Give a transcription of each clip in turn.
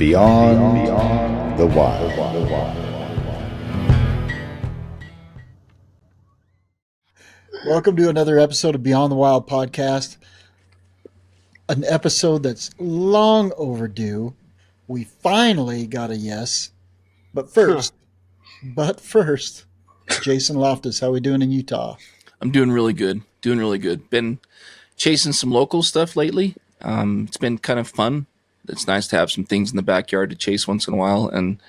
Beyond the Wild. Welcome to another episode of Beyond the Wild podcast. An episode that's long overdue. We finally got a yes. But first, Jason Loftus, how we doing in Utah? I'm doing really good. Been chasing some local stuff lately. It's been kind of fun. It's nice to have some things in the backyard to chase once in a while. And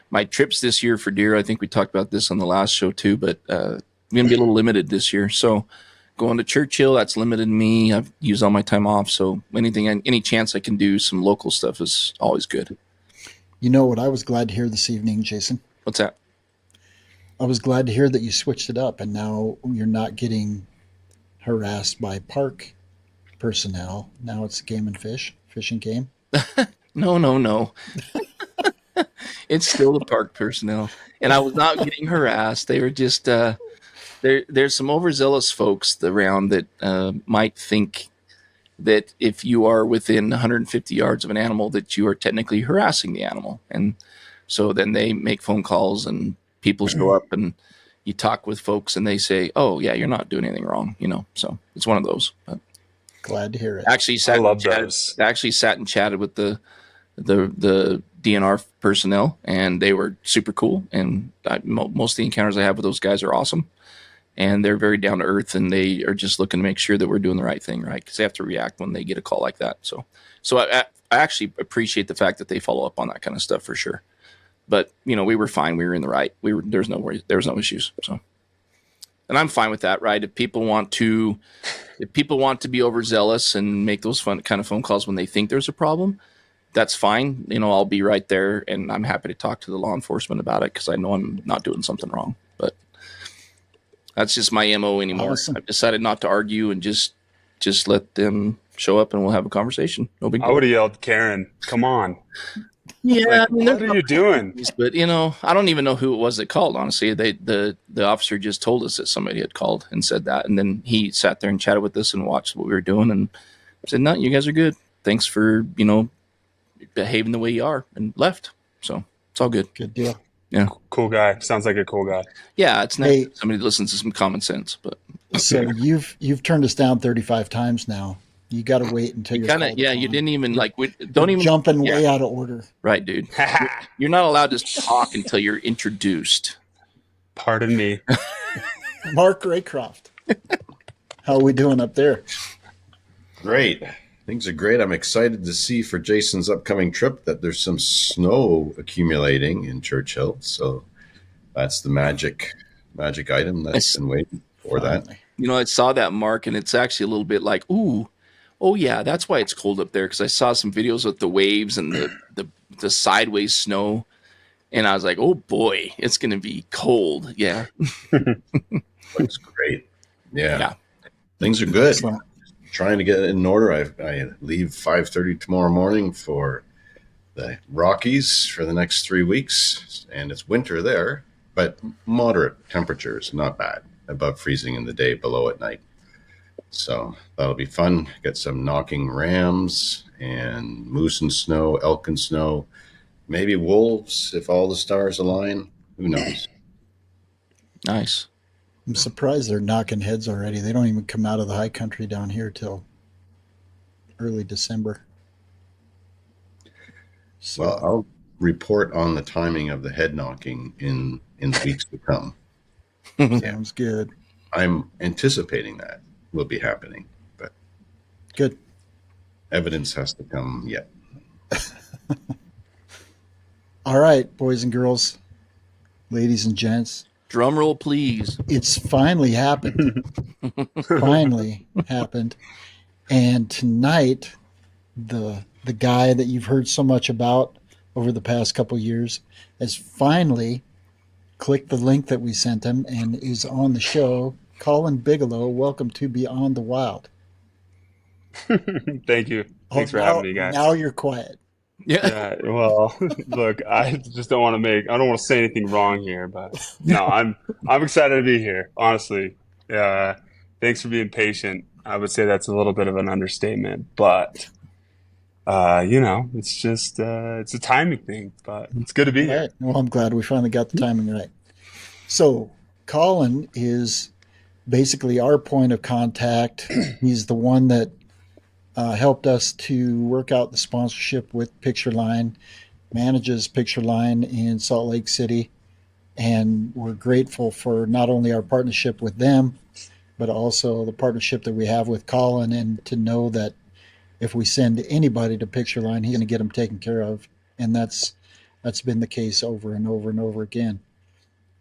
my trips this year for deer, I think we talked about this on the last show too, but I'm going to be a little limited this year. So going to Churchill, that's limited me. I've used all my time off. So any chance I can do some local stuff is always good. You know what I was glad to hear this evening, Jason? What's that? I was glad to hear that you switched it up and now you're not getting harassed by park personnel. Now it's game and fish and game. No. It's still the park personnel. And I was not getting harassed. They were just, there's some overzealous folks around that might think that if you are within 150 yards of an animal, that you are technically harassing the animal. And so then they make phone calls and people show up and you talk with folks and they say, oh yeah, you're not doing anything wrong. So it's one of those. But glad to hear it. Actually sat and chatted with the DNR personnel and they were super cool. And most of the encounters I have with those guys are awesome. And they're very down to earth, and they are just looking to make sure that we're doing the right thing, right? Because they have to react when they get a call like that. So I actually appreciate the fact that they follow up on that kind of stuff for sure. But we were fine. We were in the right. There was no issues. So, and I'm fine with that, right? If people want to be overzealous and make those kind of phone calls when they think there's a problem, that's fine. I'll be right there, and I'm happy to talk to the law enforcement about it because I know I'm not doing something wrong. But that's just my MO anymore. Awesome. I've decided not to argue and just let them show up and we'll have a conversation. No big deal. I would have yelled, Karen, come on. Yeah. What are you doing? But, I don't even know who it was that called, honestly. The officer just told us that somebody had called and said that. And then he sat there and chatted with us and watched what we were doing and said, no, you guys are good. Thanks for, behaving the way you are, and left. So it's all good. Good deal. Yeah. Cool guy. Sounds like a cool guy. Yeah, it's nice. Somebody listens to some common sense. But so you've turned us down 35 times now. You got to wait until you're you didn't even jumping way out of order. Right, dude. You're not allowed to talk until you're introduced. Pardon me. Mark Raycroft. How are we doing up there? Great. Things are great. I'm excited to see for Jason's upcoming trip that there's some snow accumulating in Churchill. So that's the magic item that's been waiting for that. I saw that, Mark, and it's actually a little bit like, ooh, oh yeah, that's why it's cold up there. Because I saw some videos with the waves and the sideways snow, and I was like, oh boy, it's going to be cold. Yeah. Looks great. Yeah. Things are good. Excellent. Trying to get it in order. I leave 5:30 tomorrow morning for the Rockies for the next 3 weeks, and it's winter there, but moderate temperatures, not bad. Above freezing in the day, below at night. So that'll be fun. Get some knocking rams and moose and snow, elk and snow, maybe wolves if all the stars align. Who knows? Nice. I'm surprised they're knocking heads already. They don't even come out of the high country down here till early December. So, well, I'll report on the timing of the head knocking in the weeks to come. Sounds good. I'm anticipating that will be happening, but good. Evidence has to come yet. All right, boys and girls, ladies and gents. Drum roll, please. It's finally happened. And tonight, the guy that you've heard so much about over the past couple of years has finally clicked the link that we sent him and is on the show. Colin Bigelow, welcome to Beyond the Wild. Thank you. Thanks for having me, guys. Now you're quiet. Yeah. Well, look, I just don't want to say anything wrong here, but no, I'm excited to be here. Honestly, thanks for being patient. I would say that's a little bit of an understatement, but it's just it's a timing thing, but it's good to be here. Right. Well, I'm glad we finally got the timing right. So, Colin is basically our point of contact. He's the one that helped us to work out the sponsorship with Pictureline, manages Pictureline in Salt Lake City. And we're grateful for not only our partnership with them, but also the partnership that we have with Colin, and to know that if we send anybody to Pictureline, he's going to get them taken care of. And that's been the case over and over and over again.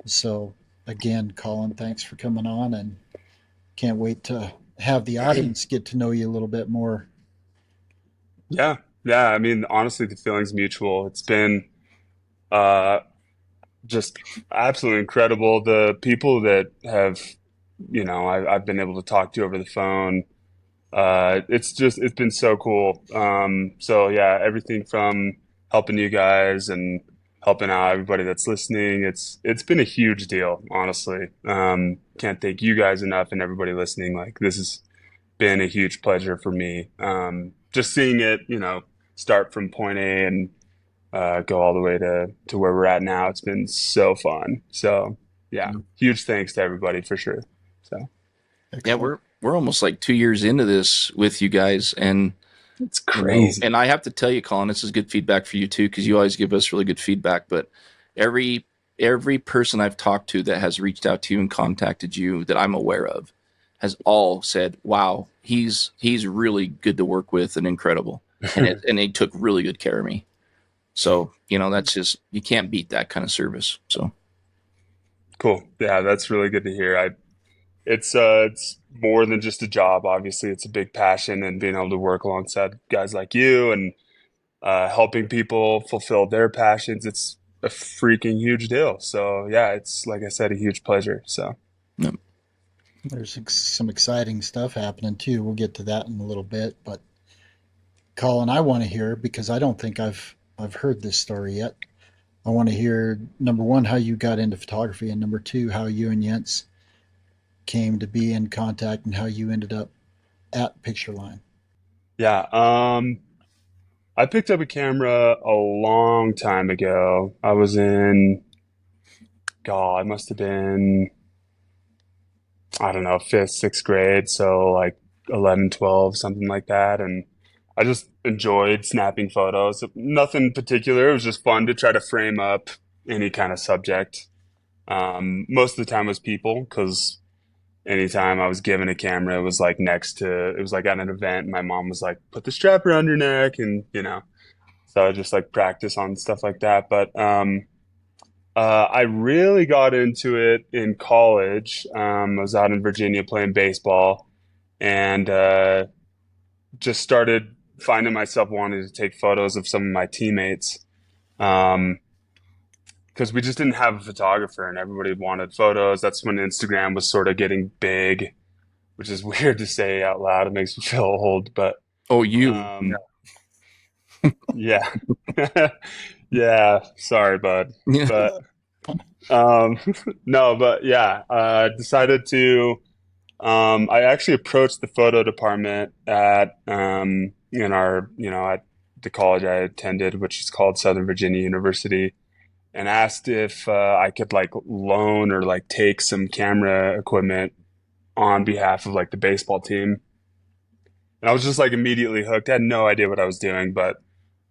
So, again, Colin, thanks for coming on, and can't wait to have the audience get to know you a little bit more. Yeah, yeah. I mean, honestly, the feeling's mutual. It's been uh, just absolutely incredible. The people that have, I've been able to talk to over the phone. It's been so cool. So yeah, everything from helping you guys and helping out everybody that's listening. It's been a huge deal, honestly. Can't thank you guys enough and everybody listening. Like, this has been a huge pleasure for me. Just seeing it, start from point A and go all the way to where we're at now. It's been so fun. So yeah, huge thanks to everybody for sure. So Yeah, Excellent. we're almost like 2 years into this with you guys, and it's crazy. and I have to tell you, Colin, this is good feedback for you too, because you always give us really good feedback. But every every person I've talked to that has reached out to you and contacted you that I'm aware of has all said, "Wow, he's really good to work with and incredible," and they took really good care of me. So that's just, you can't beat that kind of service. So Cool. Yeah, that's really good to hear. It's more than just a job. Obviously, it's a big passion, and being able to work alongside guys like you and helping people fulfill their passions, it's a freaking huge deal. So yeah, it's like I said, a huge pleasure. So no. There's some exciting stuff happening too. We'll get to that in a little bit, but Colin, I want to hear, because I don't think I've heard this story yet. I want to hear, number one, how you got into photography, and number two, how you and Jens came to be in contact and how you ended up at Pictureline. yeah, I picked up a camera a long time ago. I was in, God, it must have been, I don't know, fifth, sixth grade. So like 11, 12, something like that. And I just enjoyed snapping photos. Nothing particular. It was just fun to try to frame up any kind of subject. Most of the time was people, because anytime I was given a camera, it was like at an event. And my mom was like, put the strap around your neck. And, so I just like practice on stuff like that. But I really got into it in college. I was out in Virginia playing baseball, and just started finding myself wanting to take photos of some of my teammates. Um, because we just didn't have a photographer and everybody wanted photos. That's when Instagram was sort of getting big, which is weird to say out loud. It makes me feel old, but Oh, you. um, yeah. Yeah, sorry, bud. Yeah. But um, no, but yeah, decided to. I actually approached the photo department at in our at the college I attended, which is called Southern Virginia University, and asked if I could like loan or like take some camera equipment on behalf of like the baseball team. And I was just like immediately hooked. I had no idea what I was doing, but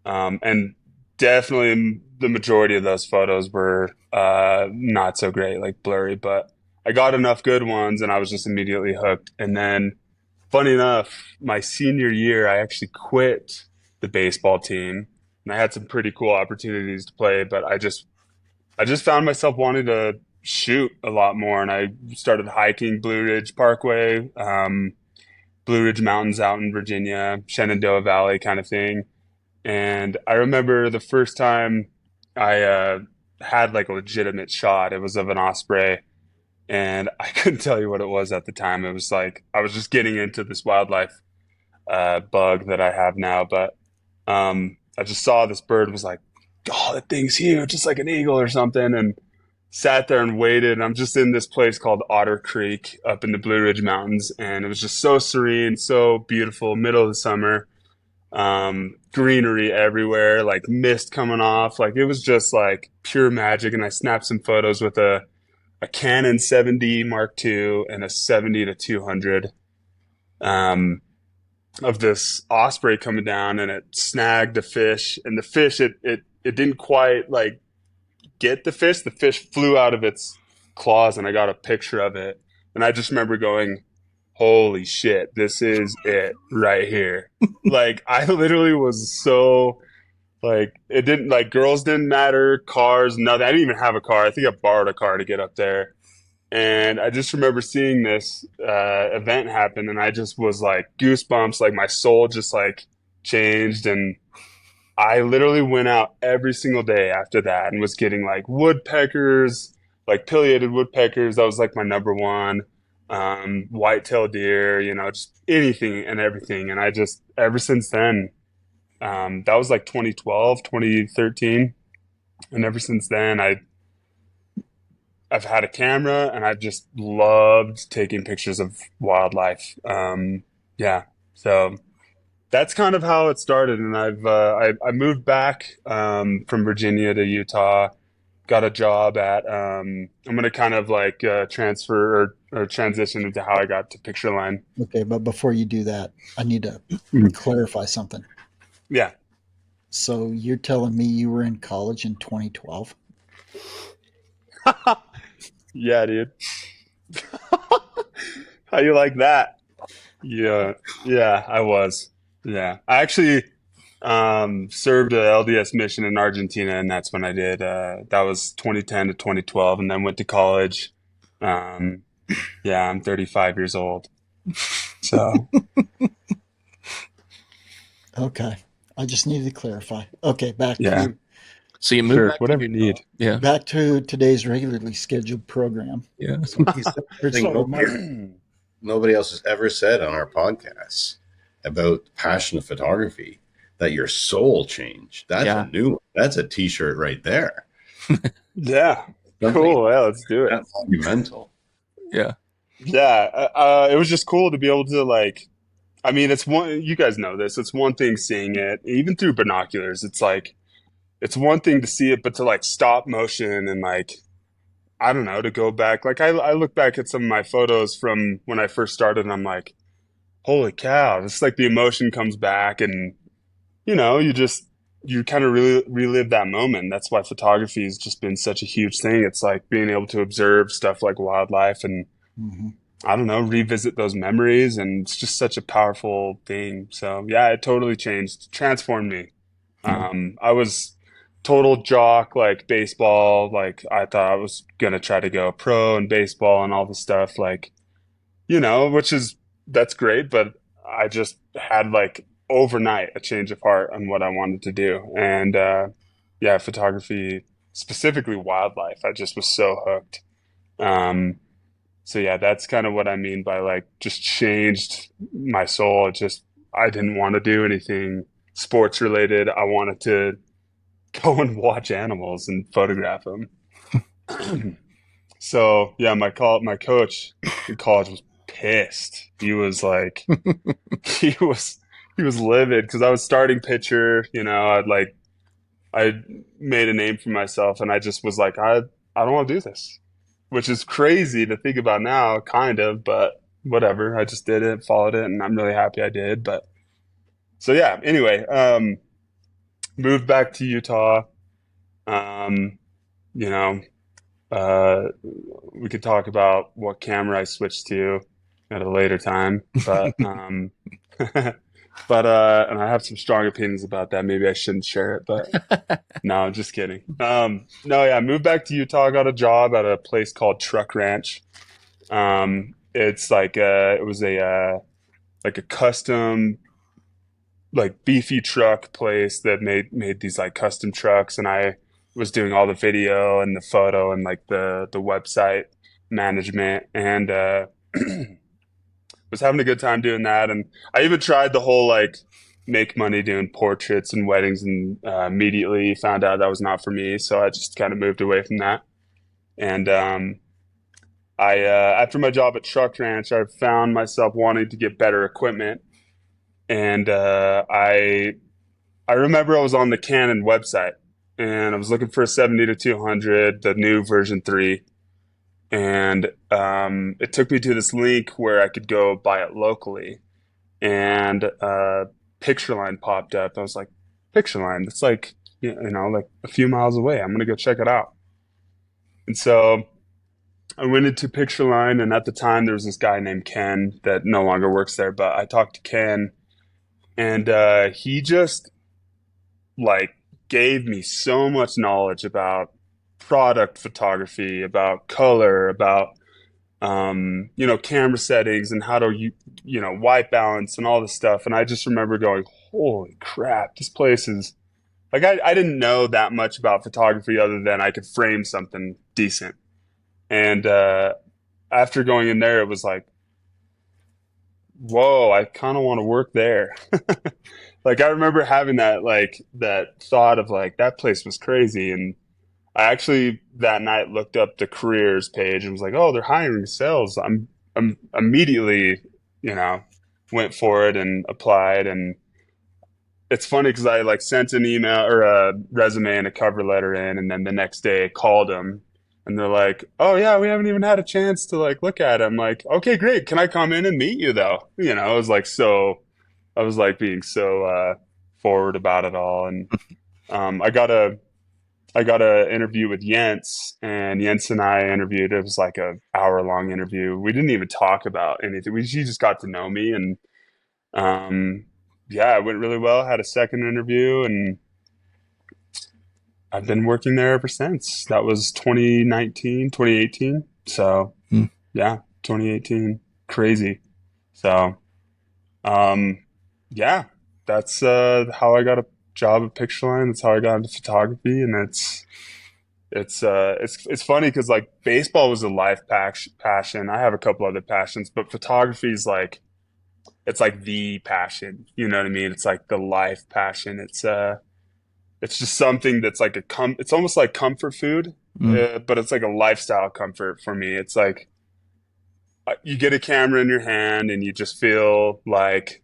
and definitely the majority of those photos were not so great, like blurry, but I got enough good ones and I was just immediately hooked. And then, funny enough, my senior year, I actually quit the baseball team, and I had some pretty cool opportunities to play, but I just found myself wanting to shoot a lot more, and I started hiking Blue Ridge Parkway, Blue Ridge Mountains out in Virginia, Shenandoah Valley kind of thing. And I remember the first time I had like a legitimate shot. It was of an osprey, and I couldn't tell you what it was at the time. It was like I was just getting into this wildlife bug that I have now. But I just saw this bird, was like, "Oh, that thing's huge, just like an eagle or something," and sat there and waited. And I'm just in this place called Otter Creek up in the Blue Ridge Mountains, and it was just so serene, so beautiful, middle of the summer. greenery everywhere, like mist coming off. Like it was just like pure magic. And I snapped some photos with a Canon 7D Mark II and a 70 to 200 of this osprey coming down, and it snagged the fish. And the fish, it didn't quite like get the fish. The fish flew out of its claws, and I got a picture of it. And I just remember going, holy shit, this is it right here. Like I literally was so like it didn't like girls didn't matter, cars, nothing. I didn't even have a car. I think I borrowed a car to get up there. And I just remember seeing this event happen, and I just was like goosebumps, like my soul just like changed. And I literally went out every single day after that and was getting like woodpeckers, like pileated woodpeckers. That was like my number one. White-tailed deer, just anything and everything. And I just, ever since then, that was like 2012, 2013. And ever since then, I've had a camera and I've just loved taking pictures of wildlife. Yeah. So that's kind of how it started. And I moved back from Virginia to Utah, got a job at I'm going to kind of like transfer or transition into how I got to Pictureline. Okay, but before you do that, I need to clarify something. Yeah. So you're telling me you were in college in 2012? Yeah, dude. How you like that? Yeah. Yeah, I was. Yeah. I actually served a LDS mission in Argentina, and that's when I did. That was 2010 to 2012, and then went to college. Um, yeah, I'm 35 years old. So, Okay. I just needed to clarify. Okay, yeah, So you moved sure, back whatever to you need. Yeah. back to today's regularly scheduled program. Yeah. He said Or something sorry, nobody else has ever said on our podcasts about passion of photography, that your soul changed. That's Yeah. a new one. That's a t-shirt right there. Yeah, Something cool. Yeah, let's do it. that's monumental. Yeah. Yeah, it was just cool to be able to like. I mean, it's one. You guys know this. It's one thing seeing it, even through binoculars. It's like it's one thing to see it, but to like stop motion and like I don't know, to go back. Like I look back at some of my photos from when I first started, and I'm like, holy cow! It's like the emotion comes back, and you kind of really relive that moment. That's why photography has just been such a huge thing. It's like being able to observe stuff like wildlife and hmm I don't know, revisit those memories, and it's just such a powerful thing. So yeah, it totally transformed me. Yeah. I was total jock, like baseball. Like I thought I was gonna try to go pro in baseball and all this stuff. Like which is that's great, but I just had like overnight a change of heart on what I wanted to do, and yeah, photography, specifically wildlife. I just was so hooked. Um, so yeah, that's kind of what I mean by like just changed my soul. It just I didn't want to do anything sports related. I wanted to go and watch animals and photograph them. So yeah, my coach in college was pissed. He was like he was he was livid because I was starting pitcher. I made a name for myself, and I just was like I don't want to do this, which is crazy to think about now, kind of, but whatever. I just did it, followed it, and I'm really happy I did. But so yeah, anyway, moved back to Utah. Um, you know, uh, we could talk about what camera I switched to at a later time, but and I have some strong opinions about that. Maybe I shouldn't share it, but no, I'm just kidding. No, yeah, moved back to Utah, got a job at a place called Truck Ranch. It's like it was a like a custom like beefy truck place that made these like custom trucks, and I was doing all the video and the photo and like the website management, and was having a good time doing that. And I even tried the whole like make money doing portraits and weddings, and immediately found out that was not for me, so I just kind of moved away from that. And I after my job at Truck Ranch, I found myself wanting to get better equipment, and I remember I was on the Canon website, and I was looking for a 70 to 200, the new version 3, and it took me to this link where I could go buy it locally, and Pictureline popped up. I was like, Pictureline, that's like, like a few miles away. I'm gonna go check it out. And so I went into Pictureline, and at the time there was this guy named Ken that no longer works there, but I talked to Ken, and he just like gave me so much knowledge about product photography, about color, about camera settings and how to white balance and all this stuff. And I just remember going, holy crap, this place is like I didn't know that much about photography other than I could frame something decent. And after going in there, it was like, whoa, I kind of want to work there. Like I remember having that thought of like that place was crazy. And I actually that night looked up the careers page and was like, oh, they're hiring sales. I'm immediately, you know, went for it and applied. And it's funny because I like sent an email or a resume and a cover letter in, and then the next day I called them, and they're like, "Oh yeah, we haven't even had a chance to like look at it." I'm like, "Okay, great. Can I come in and meet you though?" I was like I was like being so forward about it all, and I got a interview with Jens, and Jens and I interviewed. It was like a hour long interview. We didn't even talk about anything. He just got to know me, and um, yeah, it went really well. Had a second interview, and I've been working there ever since. That was 2019, 2018. So Hmm. yeah, 2018. Crazy. So um, yeah, that's how I got a job at Pictureline. That's how I got into photography, and it's funny because like baseball was a life passion. I have a couple other passions, but photography is like it's like the passion. You know what I mean? It's like the life passion. It's just something that's like it's almost like comfort food, Mm. but it's like a lifestyle comfort for me. It's like you get a camera in your hand and you just feel like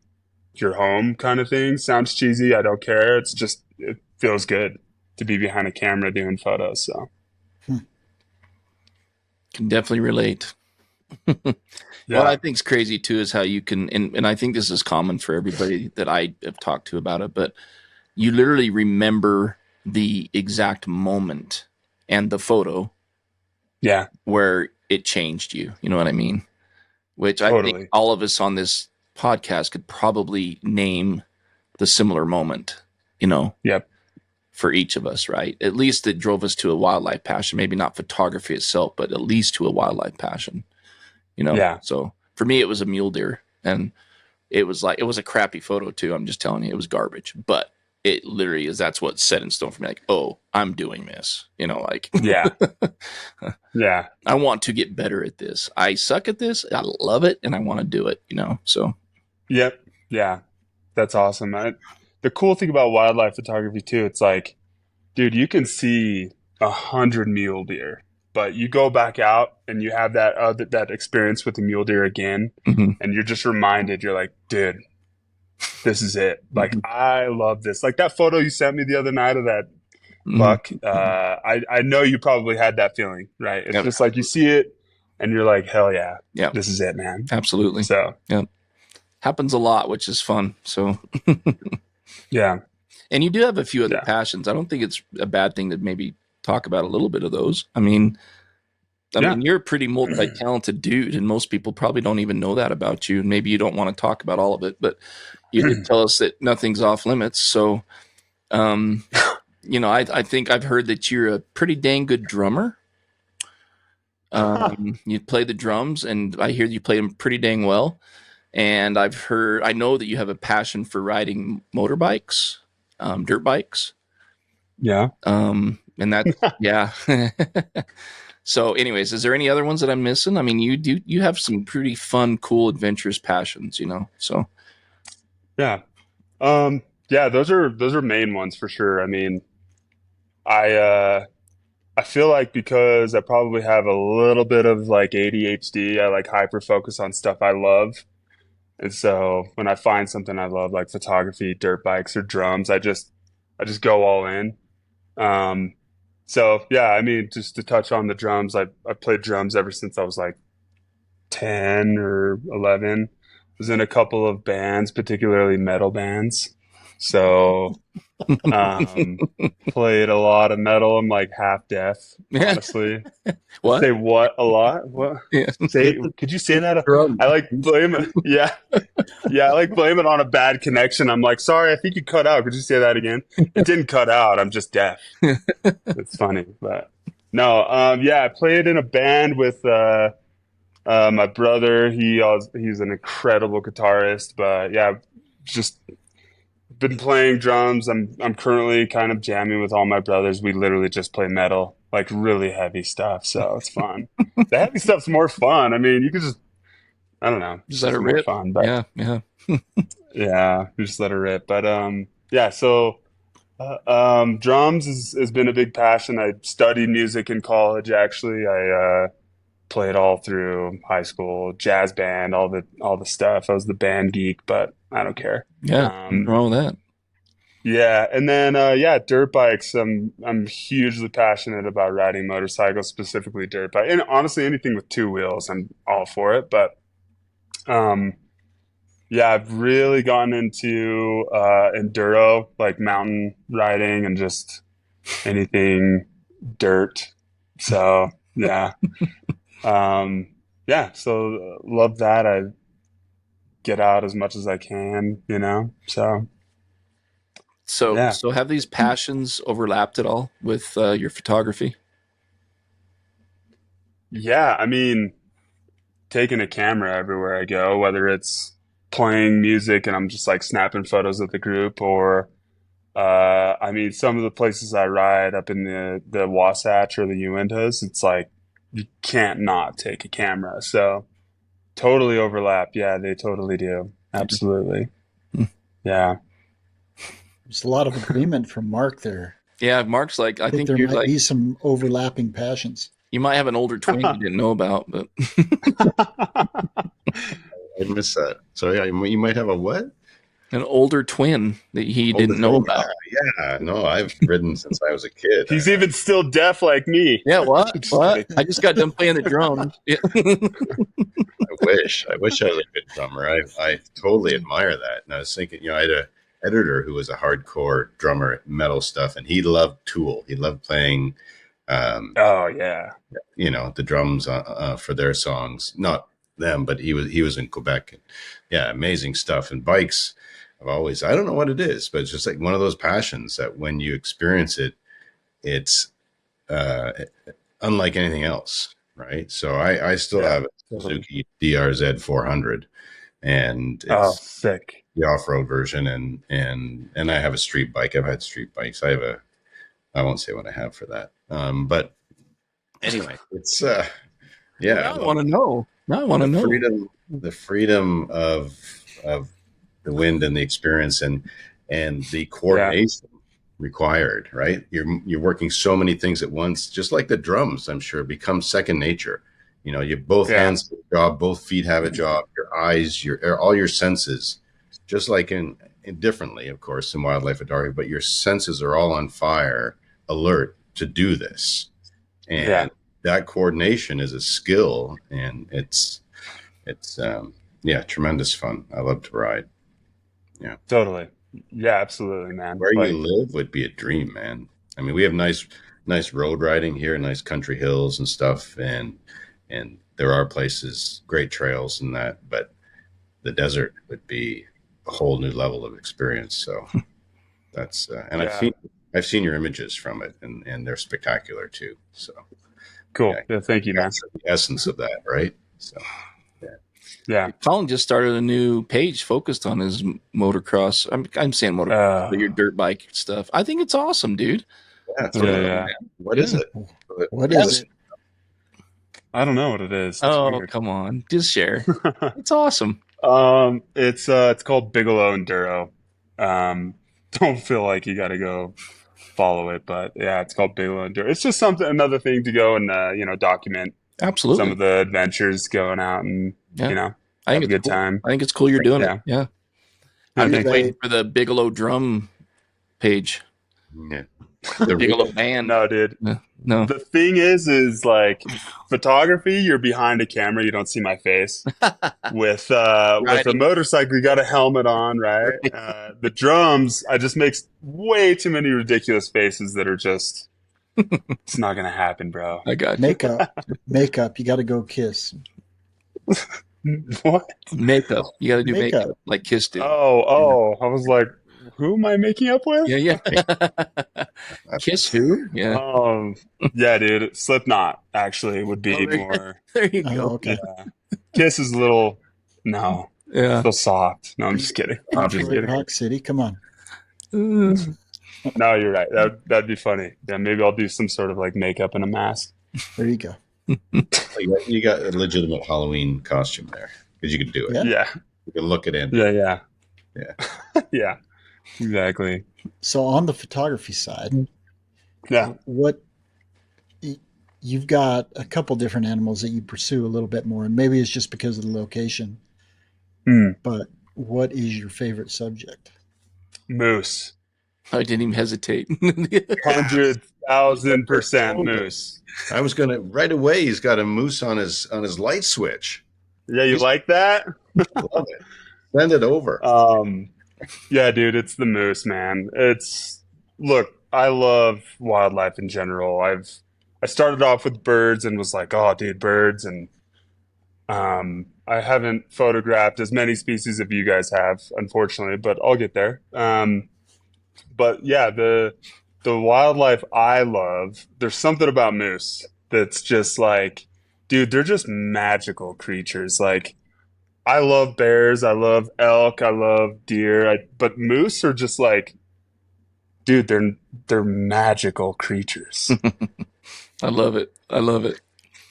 you're home kind of thing. Sounds cheesy. I don't care. It feels good to be behind a camera doing photos. So Can definitely relate. What I yeah, think's crazy too is how you can, and I think this is common for everybody that I have talked to about it, but you literally remember the exact moment and the photo yeah, where it changed you. You know what I mean? Which I think totally. all of us on this podcast could probably name the similar moment, you know, Yep. for each of us, right? At least it drove us to a wildlife passion, maybe not photography itself, but at least to a wildlife passion, you know? Yeah. So for me, it was a mule deer, and it was a crappy photo too. I'm just telling you, it was garbage, but it literally is, that's what's set in stone for me. Like, oh, I'm doing this, like Yeah. Yeah. I want to get better at this. I suck at this. I love it. And I want to do it. So Yep. Yeah. That's awesome. The cool thing about wildlife photography too, it's like, dude, you can see 100 mule deer, but you go back out and you have that experience with the mule deer again, mhm, and you're just reminded. You're like, dude, this is it. Like, mhm, I love this. Like that photo you sent me the other night of that mhm. buck. I know you probably had that feeling, right? It's Yep. just like you see it, and you're like, hell yeah, Yep. this is it, man. Absolutely. So Yep. Happens a lot, which is fun. So, yeah, and you do have a few other yeah, passions. I don't think it's a bad thing to maybe talk about a little bit of those. I mean, yeah. you're a pretty multi-talented dude, and most people probably don't even know that about you. And maybe you don't want to talk about all of it, but you did tell us that nothing's off limits. So, um, I think I've heard that you're a pretty dang good drummer. You play the drums, and I hear you play them pretty dang well. And I know that you have a passion for riding motorbikes, dirt bikes. Yeah. And that's, yeah. So, anyways, is there any other ones that I'm missing? I mean, you have some pretty fun, cool, adventurous passions. So, Yeah. Yeah, those are main ones for sure. I mean, I feel like because I probably have a little bit of like ADHD, I like hyper focus on stuff I love. And so when I find something I love, like photography, dirt bikes, or drums, I just go all in. Um, so yeah, I mean, just to touch on the drums, I played drums ever since I was like 10 or 11. Was in a couple of bands, particularly metal bands. So um, played a lot of metal. I'm like half deaf, Yeah. honestly. What? Say what a lot? What? Yeah. Say, Get the, could you say get the that? drum. I like blame it. Yeah. Yeah, I like blame it on a bad connection. I'm like, sorry, I think you cut out. Could you say that again? It didn't cut out. I'm just deaf. It's funny, but no. Yeah, I played in a band with my brother. He's an incredible guitarist, but yeah, just been playing drums. I'm currently kind of jamming with all my brothers. We literally just play metal, like really heavy stuff. So it's fun. The heavy stuff's more fun. I mean, you can just I don't know, it's Just let it just more rip. fun. But Yeah. Yeah. yeah, we just let it rip. But yeah. So drums has been a big passion. I studied music in college. Actually, I played all through high school, jazz band, all the stuff. I was the band geek, but I don't care. Yeah. Nothing Um, wrong with that. yeah, and then yeah, dirt bikes. I'm hugely passionate about riding motorcycles, specifically dirt bike, and honestly, anything with two wheels, I'm all for it. But um, yeah, I've really gotten into enduro, like mountain riding, and just anything dirt. So yeah, um, yeah. So love that. I get out as much as I can, you know. So So, yeah, so have these passions overlapped at all with your photography? yeah. I mean, taking a camera everywhere I go, whether it's playing music and I'm just like snapping photos of the group, or I mean, some of the places I ride up in the Wasatch or the Uintas, it's like you can't not take a camera. So totally overlap. Yeah, they totally do. Absolutely. Hmm. Yeah. There's a lot of agreement from Mark there. Yeah, Mark's like, I I think think there you're might like, be some overlapping passions. you might have an older twin you didn't know about, but I miss that. So yeah, you might have a what? an older twin that he Older didn't know thing? about. Yeah. No, I've ridden since I was a kid. He's even still deaf like me. Yeah, what? Just What? kidding. I just got done playing the drums. Yeah. I wish. I wish I was a good drummer. I totally admire that. And I was thinking, I had a editor who was a hardcore drummer at metal stuff, and he loved Tool. He loved playing, um, Oh yeah. the drums for their songs. Not them, but he was in Quebec. Yeah, amazing stuff. And bikes, I don't know what it is, but it's just like one of those passions that when you experience it, it's uh, unlike anything else, right? So I still Yeah. have a Totally. Suzuki DRZ 400, and Oh, it's sick. the off-road version, and I have a street bike. I've had street bikes. I won't say what I have for that. But anyway, it's Well, yeah, now I want to know. Now I want to know. the freedom of the wind and the experience and the Yeah. coordination required, right? You're working so many things at once, just like the drums, I'm sure, become second nature. You both Yeah. hands have a job, both feet have a job, your eyes, all your senses, just like in differently, of course, in wildlife photography, but your senses are all on fire, alert to do this. Yeah. And that coordination is a skill, and it's yeah, tremendous fun. I love to ride. Yeah. Totally. Yeah, absolutely, man. Where you Like, live would be a dream, man. I mean, we have nice road riding here, nice country hills and stuff, and there are places, great trails and that, but the desert would be a whole new level of experience. So that's and yeah. I've seen your images from it, and they're spectacular too. So yeah, Cool. Yeah, thank you, man. that's the essence of that, right? So yeah, Yeah. Colin just started a new page focused on his motocross. I'm saying motocross, but Uh, your dirt bike stuff. I think it's awesome, dude. yeah. What yeah, the- yeah. What is Yeah. it? What Yes. is it? I don't know what it is. It's Oh, weird. come on. Just share. It's awesome. It's called Bigelow Enduro. Don't feel like you got to go follow it, but yeah, it's called Bigelow Enduro. It's just another thing to go and document some Absolutely. of the adventures going out and Yeah. you know. I think have a it's good cool. time. I think it's cool you're doing Yeah. it. Yeah. I I'm just think waiting for the Bigelow drum page. Yeah. The Bigelow band. no, dude. No. The thing is like photography. You're behind a camera. You don't see my face. With a Riding. motorcycle, you got a helmet on, right? The drums, I just make way too many ridiculous faces that are just. It's not gonna happen, bro. I got you. Makeup. You got to go Kiss. What? Makeup. You got to do makeup. Makeup. Like Kiss did. Oh, I was like, who am I making up with? Yeah. Kiss who? Yeah. Yeah, dude. Slipknot actually would be Oh, more. There you Oh, go. okay. Yeah. Kiss is a little. No, Yeah. still soft. No, I'm just kidding. I'm just Detroit, kidding. Rock City. Come on. No, you're right. That'd be funny. Yeah, maybe I'll do some sort of like makeup and a mask. There you go. You got a legitimate Halloween costume there because you could do it. Yeah. Yeah, You can look it in. yeah. Yeah. Exactly. So on the photography side, Yeah. what you've got a couple different animals that you pursue a little bit more, and maybe it's just because of the location. But what is your favorite subject? Moose. I didn't even hesitate. 100,000% moose. I was gonna right away. He's got a moose on his light switch. Yeah, you like that? Love it. Send it over. Yeah, dude, it's the moose, man. Look, I love wildlife in general. I started off with birds and was like, oh, dude, birds, and I haven't photographed as many species as you guys have, unfortunately, but I'll get there. But yeah, the wildlife I love, there's something about moose that's just like, dude, they're just magical creatures. Like, I love bears, I love elk, I love deer, but moose are just like, dude, they're magical creatures. I love it.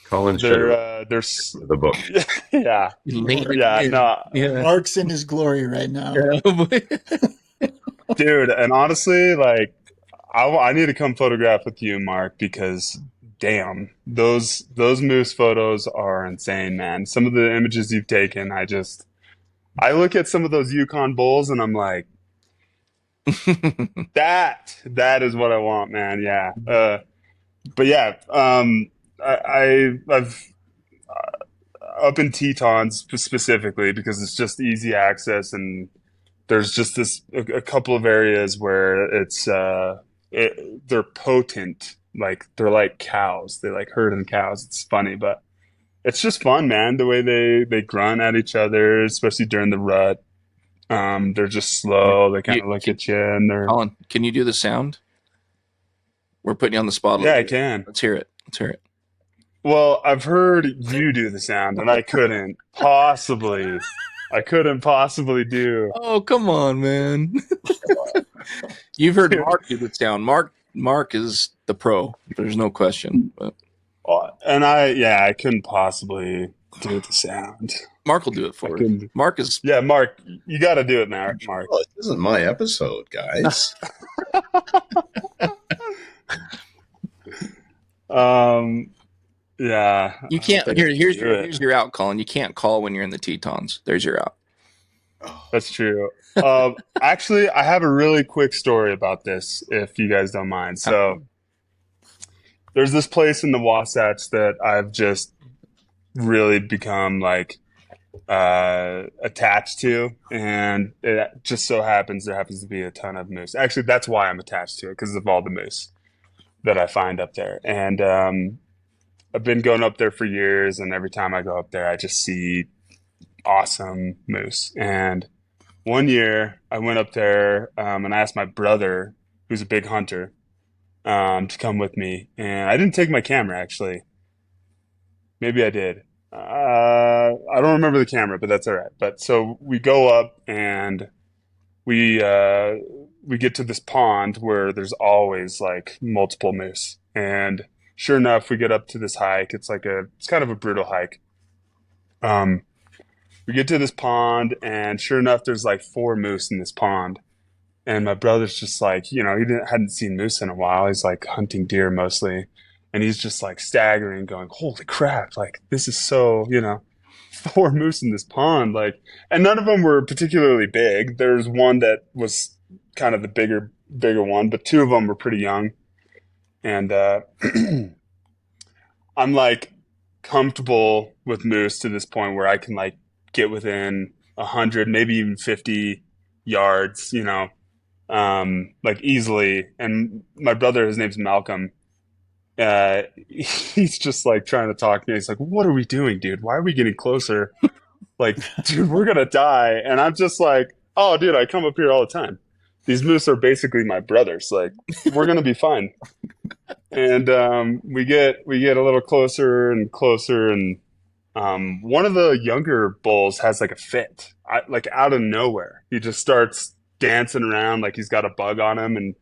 Colin They're the book. yeah. No, Yeah. Mark's in his glory right now. dude, and honestly, like, I need to come photograph with you, Mark, because damn, those moose photos are insane, man. Some of the images you've taken, I look at some of those Yukon bulls and I'm like, that is what I want, man. Yeah. But yeah, I've up in Tetons specifically because it's just easy access, and there's just a couple of areas where they're potent, like they're like cows, they like herding cows. It's funny, but it's just fun, man. The way they grunt at each other, especially during the rut. They're just slow. They kind of look at you, and they're. Colin, can you do the sound? We're putting you on the spot. Yeah, I can. Let's hear it. Well, I've heard you do the sound, and I couldn't possibly do. Oh, come on, man. You've heard Mark do the sound. Mark is the pro. There's no question. But And I couldn't possibly do the sound. Mark will do it for us. Mark is. Yeah, Mark, you got to do it, Mark. Oh, this isn't my episode, guys. Yeah. You can't. Here's your out, Colin. You can't call when you're in the Tetons. There's your out. That's true. Actually, I have a really quick story about this, if you guys don't mind. So, there's this place in the Wasatch that I've just really become like attached to, and it just so happens there happens to be a ton of moose. Actually, that's why I'm attached to it, because of all the moose that I find up there. And I've been going up there for years, and every time I go up there, I just see awesome moose. And one year I went up there and I asked my brother, who's a big hunter, to come with me. And I didn't take my camera, actually. Maybe I did. I don't remember the camera, but that's all right. But so we go up and we get to this pond where there's always like multiple moose. And sure enough, we get up to this hike. It's kind of a brutal hike. We get to this pond, and sure enough, there's like 4 moose in this pond. And my brother's just like, he hadn't seen moose in a while. He's like hunting deer mostly. And he's just like staggering, going, holy crap, like this is so, 4 moose in this pond, like, and none of them were particularly big. There's one that was kind of the bigger one, but 2 of them were pretty young. And I'm like comfortable with moose to this point where I can like get within 100, maybe even 50 yards, like easily. And my brother, his name's Malcolm. He's just like trying to talk to me. He's like, "What are we doing, dude? Why are we getting closer? Like, dude, we're gonna die." And I'm just like, "Oh, dude, I come up here all the time. These moose are basically my brothers. Like, we're gonna be fine." And we get a little closer and closer, and one of the younger bulls has like a fit, like out of nowhere. He just starts dancing around like he's got a bug on him, and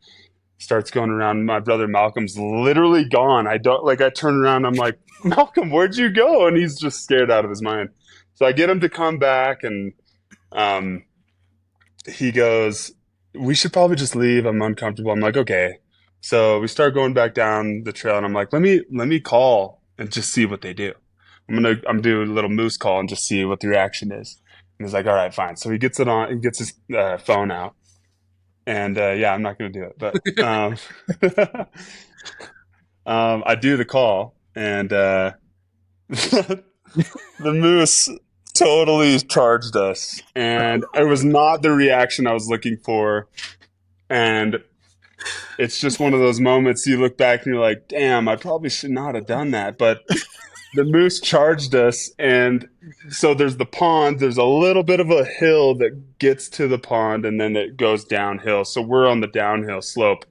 starts going around. My brother Malcolm's literally gone. I turn around. I'm like, "Malcolm, where'd you go?" And he's just scared out of his mind. So I get him to come back, and he goes, "We should probably just leave. I'm uncomfortable." I'm like, "Okay." So we start going back down the trail, and I'm like, let me call and just see what they do. I'm doing a little moose call and just see what the reaction is. And he's like, "All right, fine." So he gets it on. He gets his phone out, and yeah, I'm not going to do it, but I do the call, and the moose totally charged us, and it was not the reaction I was looking for. And it's just one of those moments you look back and you're like, "Damn, I probably should not have done that." But the moose charged us, and so there's the pond. There's a little bit of a hill that gets to the pond, and then it goes downhill. So we're on the downhill slope,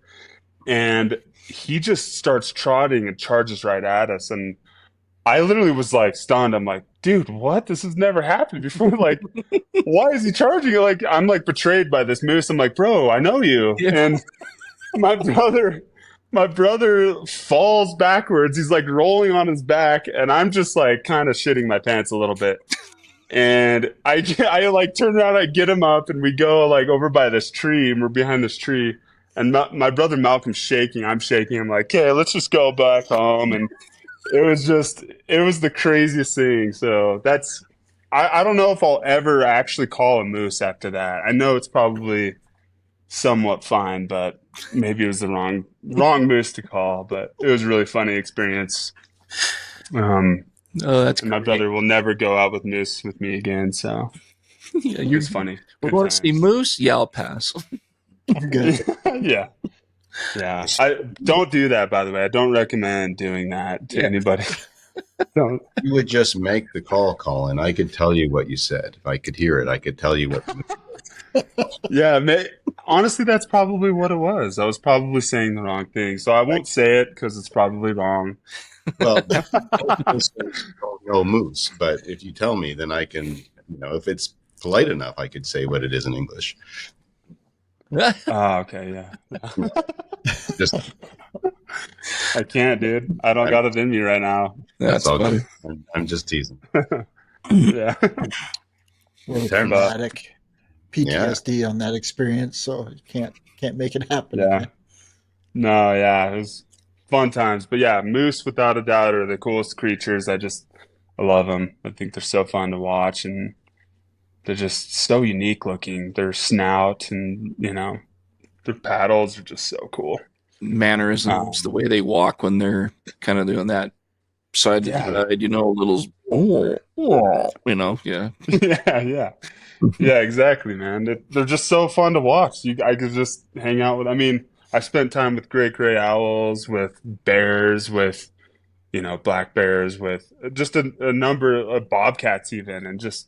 and he just starts trotting and charges right at us. And I literally was like stunned. I'm like, "Dude, what? This has never happened before. Like, why is he charging?" Like, I'm like betrayed by this moose. I'm like, "Bro, I know you." Yeah. And my brother falls backwards. He's like rolling on his back, and I'm just like kind of shitting my pants a little bit. And I like turn around, I get him up, and we go like over by this tree, and we're behind this tree. And my brother Malcolm's shaking. I'm shaking. I'm like, "Okay, let's just go back home." And it was the craziest thing. So I don't know if I'll ever actually call a moose after that. I know it's probably somewhat fine, but maybe it was the wrong moose to call. But it was a really funny experience. Oh, that's and my great. brother will never go out with moose with me again. So Yeah, it was funny. We're Good going to see times. moose. Yeah, I'll pass. I'm good. Yeah. Yeah. I don't do that, by the way. I don't recommend doing that to Yeah. anybody. Don't. You would just make the call, Colin. I could tell you what you said. If I could hear it, I could tell you what. Yeah, honestly, that's probably what it was. I was probably saying the wrong thing. So I won't say it because it's probably wrong. Well, no moose. But if you tell me, then I can. If it's polite enough, I could say what it is in English. Oh, okay, yeah. Just I can't, dude. I don't got it in me right now. That's all funny. good. I'm just teasing. Yeah. Really Terrible. traumatic PTSD on that experience, so you can't make it happen. Yeah. again. No, yeah, it was fun times. But yeah, moose without a doubt are the coolest creatures. I love them. I think they're so fun to watch, and they're just so unique looking. Their snout and, their paddles are just so cool. Mannerisms, the way they walk when they're kind of doing that side to side, little, yeah. Yeah. Yeah, exactly, man. They're just so fun to watch. I could just hang out with. I mean, I spent time with great gray owls, with bears, with black bears, with just a number of bobcats, even, and just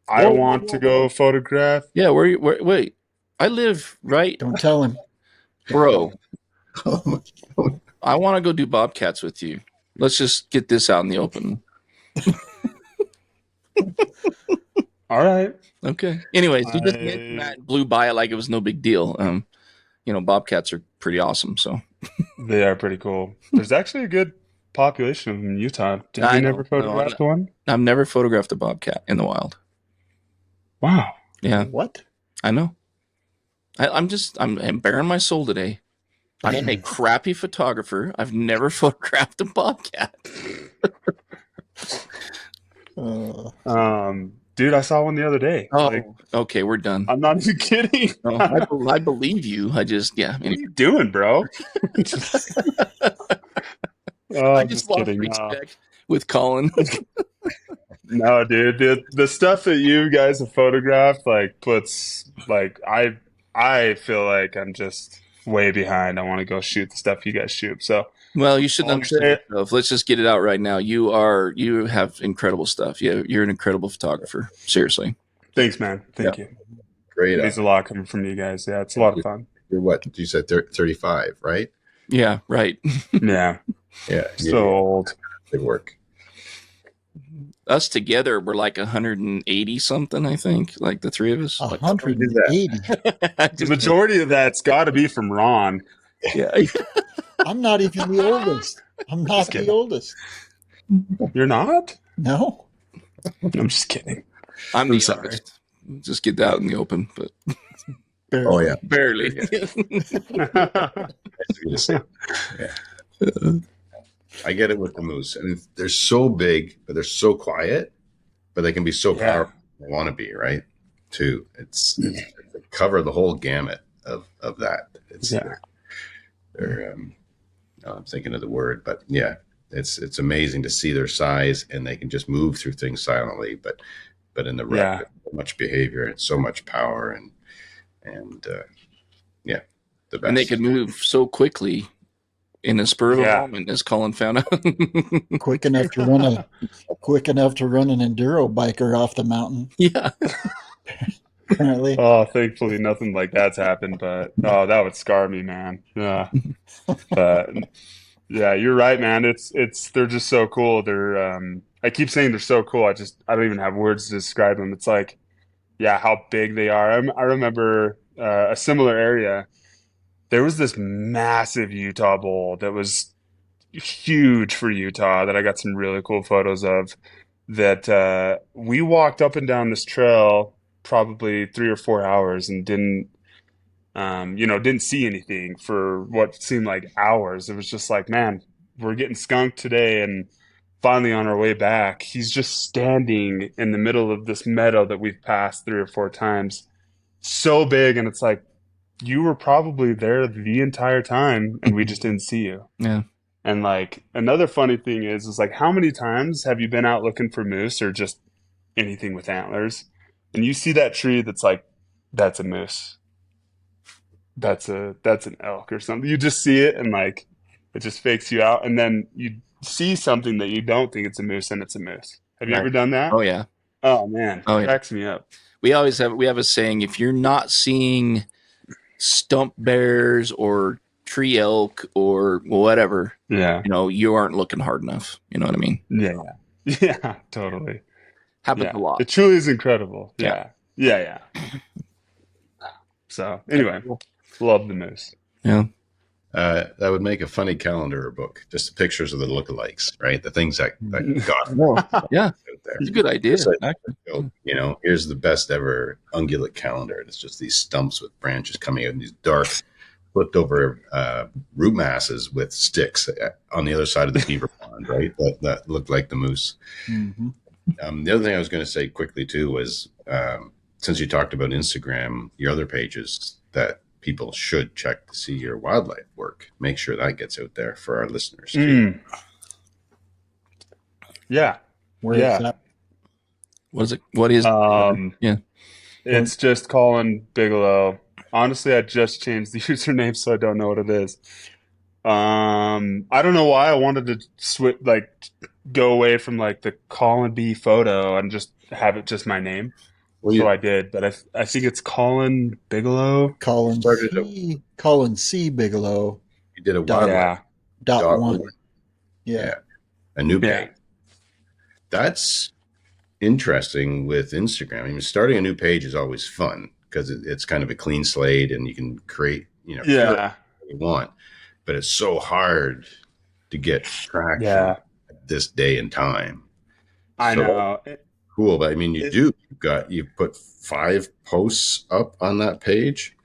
I want to go photograph. Yeah, wait, I live right, Don't tell him. bro. Oh, I want to go do bobcats with you. Let's just get this out in the open. All right. Okay. Anyways, you just mentioned that and blew by it like it was no big deal. Bobcats are pretty awesome. So They are pretty cool. There's actually a good population of them in Utah. Did you never photograph one? I've never photographed a bobcat in the wild. Wow. Yeah, What? I know. I'm bearing my soul today. I am a crappy photographer. I've never photographed a bobcat. Dude, I saw one the other day. Oh, Like, okay, we're done. I'm not even kidding. No, I believe you. I just, yeah. What are you doing, bro? Oh, I I'm just just lost kidding. No. respect with Colin. No, dude, the stuff that you guys have photographed like puts like I feel like I'm just way behind. I want to go shoot the stuff you guys shoot. So Well, you shouldn't I'll understand say yourself. Let's just get it out right now. You have incredible stuff. You're an incredible photographer. Seriously. thanks, man. Yeah. Thank you. Great. It means a lot coming from you guys. Yeah, it's a lot of fun. You're what? You said 35, right? Yeah, right. Yeah, Yeah. so old. Good work. Us together, we're like 180 something, I think. Like the three of us. Like, 180. The just, majority of that's got to be from Ron. yeah. I'm not even the oldest. I'm not the kidding. oldest. You're not? No. I'm just kidding. I'm the sorry. youngest. Just get that out in the open, but Barely. Oh, yeah. barely. Yeah. I get it with the moose. I mean, they're so big, but they're so quiet, but they can be so Yeah. powerful. They want to be, right? Too. It's they cover the whole gamut of that. It's Yeah. they're I'm thinking of the word, but yeah, it's amazing to see their size, and they can just move through things silently, but in the Yeah. wreck, so much behavior and so much power and yeah, the best. And they could move so quickly in a spur of Yeah. a moment, as Colin found out. quick enough to run an enduro biker off the mountain. Yeah. Apparently. Oh, thankfully nothing like that's happened, but oh, that would scar me, man. Yeah. But yeah, you're right, man. It's they're just so cool. They're I keep saying they're so cool. I don't even have words to describe them. It's like, yeah, how big they are. I remember a similar area. There was this massive Utah bull that was huge for Utah that I got some really cool photos of. That we walked up and down this trail probably 3 or 4 hours and didn't see anything for what seemed like hours. It was just like, man, we're getting skunked today, and finally on our way back, he's just standing in the middle of this meadow that we've passed 3 or 4 times. So big, and it's like you were probably there the entire time and we just didn't see you. Yeah. And like another funny thing is like how many times have you been out looking for moose or just anything with antlers, and you see that tree that's like, that's a moose. That's an elk or something. You just see it and like it just fakes you out, and then you see something that you don't think it's a moose and it's a moose. Have you Right. ever done that? Oh yeah. Oh man, Oh, it yeah. cracks me up. We have a saying, if you're not seeing stump bears or tree elk or whatever, Yeah, you aren't looking hard enough. You know what I mean? yeah, yeah, totally. Happens Yeah, a lot. it truly is incredible. Yeah. Yeah. So anyway, love the moose. Yeah. That would make a funny calendar or book. Just the pictures of the lookalikes, right? The things that got Yeah. out there. It's a good idea. It's like, actually. here's the best ever ungulate calendar. It's just these stumps with branches coming out and these dark, flipped over root masses with sticks on the other side of the beaver pond, right? That looked like the moose. Mm-hmm. The other thing I was going to say quickly too was since you talked about Instagram, your other pages that people should check to see your wildlife work. Make sure that gets out there for our listeners too. Yeah. Where Yeah. is that? What is it? What is? Yeah. It's just Colin Bigelow. Honestly, I just changed the username, so I don't know what it is. I don't know why I wanted to go away from like the Colin B photo and just have it just my name. Well, So I did, but I think it's Colin Bigelow. Colin Started C. Bigelow you did a wildlife Yeah. dot one. one. Yeah. A new page. Yeah. That's interesting with Instagram. I mean, starting a new page is always fun because it's kind of a clean slate and you can create, Yeah. what you want. But it's so hard to get traction Yeah. at this day and time. I So know. cool, but I mean, you've put 5 posts up on that page.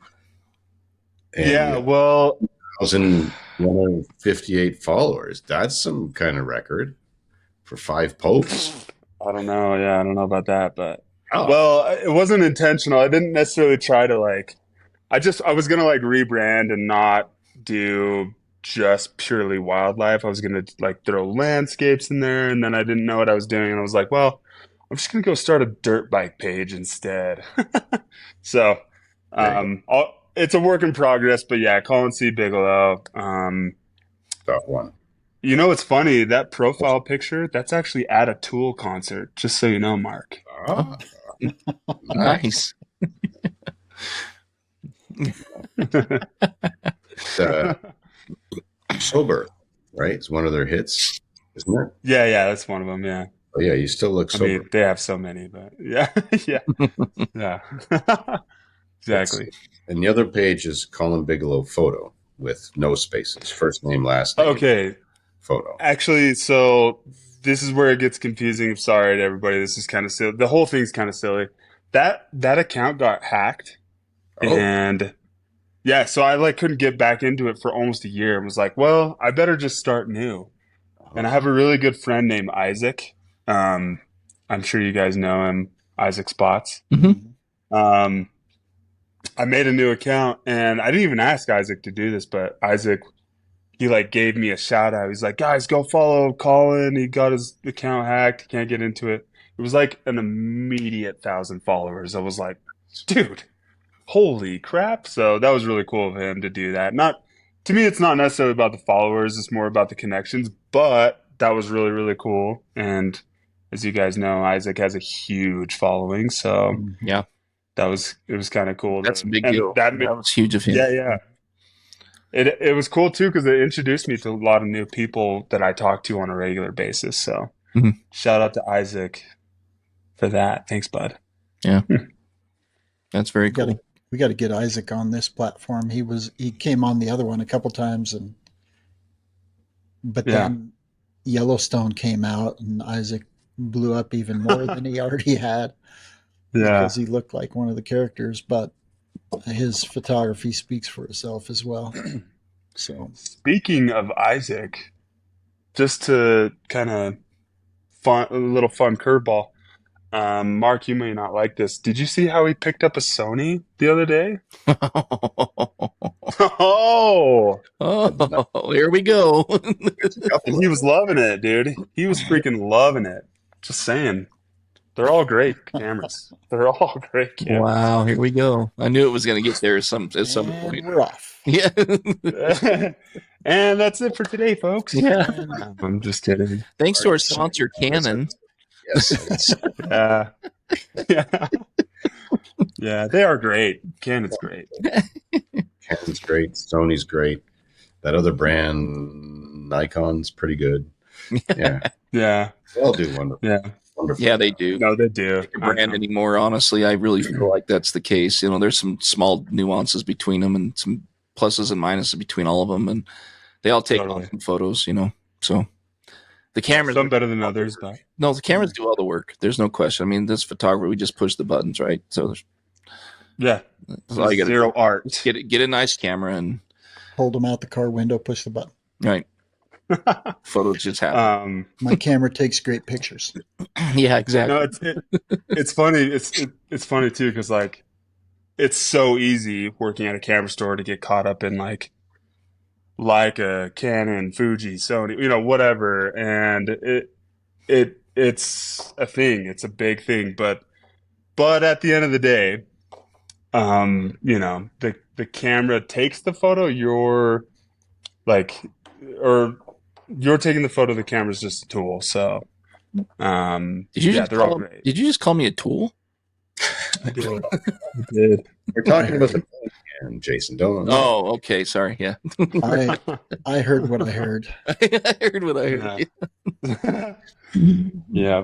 And Yeah, well, 1,158 followers. That's some kind of record for 5 posts. I don't know. Yeah, I don't know about that, but Oh, well, it wasn't intentional. I didn't necessarily try to like. I was gonna like rebrand and not do just purely wildlife. I was gonna like throw landscapes in there, and then I didn't know what I was doing, and I was like, well, I'm just gonna go start a dirt bike page instead. So, there you go. it's a work in progress, but yeah, Colin C. Bigelow. That one. You know, it's funny that profile picture. That's actually at a Tool concert. Just so you know, Mark. Ah, Nice. uh, Sober, right? It's one of their hits, isn't it? Yeah, that's one of them. Yeah. Oh yeah, you still look I sober. mean, they have so many, but yeah, yeah, yeah. That's, Exactly. and the other page is Colin Bigelow photo with no spaces, first name, last name, Okay. photo. Actually, so this is where it gets confusing. Sorry to everybody. This is kind of silly. The whole thing's kind of silly. That account got hacked, Oh, and yeah, so I like couldn't get back into it for almost a year. And was like, well, I better just start new. And I have a really good friend named Isaac. Um, I'm sure you guys know him, Isaac Spots. Mhm. Um, I made a new account, and I didn't even ask Isaac to do this, but Isaac, he like gave me a shout out. He's like, guys, go follow Colin. He got his account hacked. He can't get into it. It was like an immediate 1,000 followers. I was like, dude, holy crap. So that was really cool of him to do that. Not to me, it's not necessarily about the followers, it's more about the connections, but that was really, really cool. And as you guys know, Isaac has a huge following. So Yeah, it was kind of cool that's to, a big and deal. that, That was huge of him. yeah. It was cool too because it introduced me to a lot of new people that I talk to on a regular basis. So Mhm. shout out to Isaac for that. Thanks, bud. Yeah, that's very We got cool. to we got to get Isaac on this platform. He came on the other one a couple times, but Yeah. then Yellowstone came out, and Isaac blew up even more than he already had Yeah. because he looked like one of the characters. But his photography speaks for itself as well. So Speaking of Isaac, just to kind of a little fun curveball. Mark, you may not like this. Did you see how he picked up a Sony the other day? Oh, Oh, here we go. there's a couple and of he them. was loving it, dude. He was freaking loving it. Just saying. They're all great cameras. They're all great cameras. Wow, here we go. I knew it was going to get there at some and point. we're off. Yeah, And that's it for today, folks. yeah. And I'm just kidding. Thanks to our sponsor, Canon. Yes, Yeah. Yeah. Yeah, they are great. Canon's great. Canon's great, Sony's great. That other brand, Nikon's pretty good. Yeah, Yeah. they all do wonderful. Yeah. Wonderful. Yeah, they do. No, they do. Pick a brand anymore. Honestly, I really feel like that's the case. You know, there's some small nuances between them and some pluses and minuses between all of them, and they all take Totally. awesome photos. You know, so the cameras. Some better than others, but No, the cameras do all the work. There's no question. I mean, this photographer, we just push the buttons, right? So yeah. that's all you got to Zero art. get a nice camera and hold them out the car window, push the button. right. Photos just happen. My camera takes great pictures. Yeah, exactly. No, it's funny. It's funny too because like it's so easy working at a camera store to get caught up in like a Canon, Fuji, Sony, whatever, and it's a thing. It's a big thing, but at the end of the day, the camera takes the photo. You're like, or you're taking the photo. The camera's just a tool. So, Did you yeah, just they're all call, great. did you just call me a tool? I did. I did. We're talking about the and Jason. Don't. Oh, okay. Sorry. Yeah. I heard what I heard. I heard what I heard. Yeah. Yeah,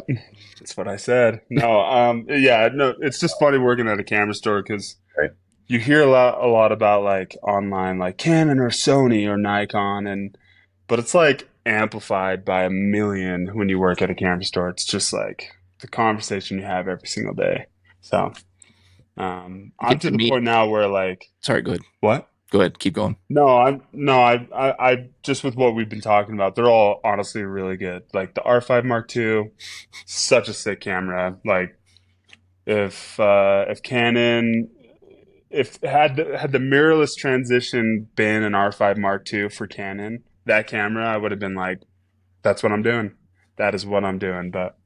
that's what I said. No, yeah, no, it's just funny working at a camera store because Right. you hear a lot about like online, like Canon or Sony or Nikon, but it's like amplified by a million when you work at a camera store. It's just like the conversation you have every single day. So, I'm Get to to the meet- point now where like, Sorry. Go ahead. what? Go ahead, keep going. I just with what we've been talking about, they're all honestly really good. Like the R5 Mark II, such a sick camera. Like if Canon, if had the mirrorless transition been an R5 Mark II for Canon, that camera, I would have been like, that's what I'm doing. That is what I'm doing. But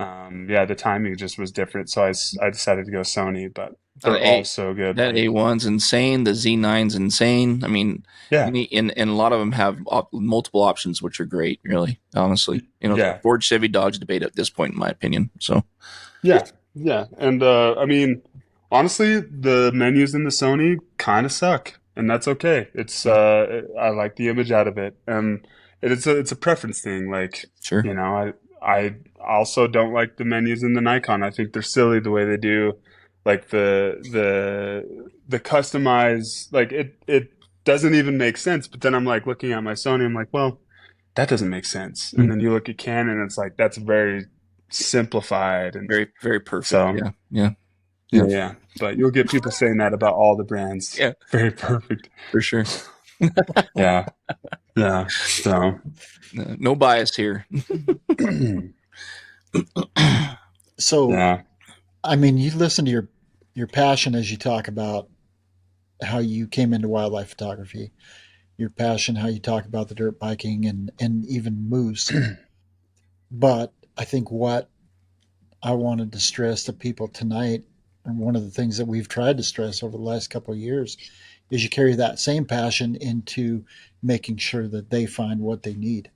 yeah, the timing just was different, so I decided to go Sony. But they're all A so good. that Like A1's insane. The Z9's insane. I mean, yeah, and a lot of them have multiple options, which are great. Really, honestly, the yeah, Ford Chevy Dodge debate at this point, in my opinion. So yeah, yeah. And I mean, honestly, the menus in the Sony kind of suck, and that's okay. It's I like the image out of it, and it's a preference thing. Like sure, I also don't like the menus in the Nikon. I think they're silly the way they do, like the customize. Like it doesn't even make sense. But then I'm like looking at my Sony, I'm like, well, that doesn't make sense. And then you look at Canon, it's like that's very simplified, and very very perfect. so Yeah, yeah, yeah, yeah, yeah. But you'll get people saying that about all the brands. yeah, Very perfect. for sure. Yeah, yeah. So No bias here. So, yeah. I mean, you listen to your passion as you talk about how you came into wildlife photography, your passion, how you talk about the dirt biking and even moose. But I think what I wanted to stress to people tonight, and one of the things that we've tried to stress over the last couple of years, is you carry that same passion into making sure that they find what they need.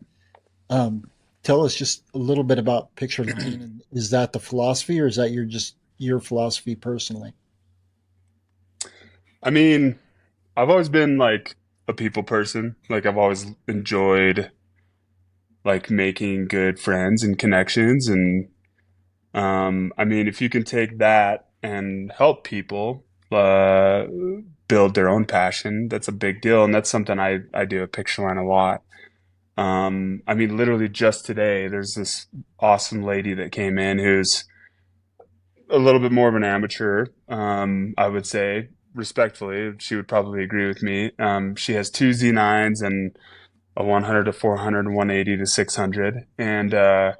Um, Tell us just a little bit about Pictureline. Is that the philosophy, or is that your philosophy personally? I mean, I've always been like a people person. Like I've always enjoyed like making good friends and connections, and I mean, if you can take that and help people build their own passion, that's a big deal, and that's something I do at Pictureline a lot. I mean, literally just today, there's this awesome lady that came in who's a little bit more of an amateur, I would say, respectfully. She would probably agree with me. She has two Z9s and a 100 to 400 and 180 to 600. And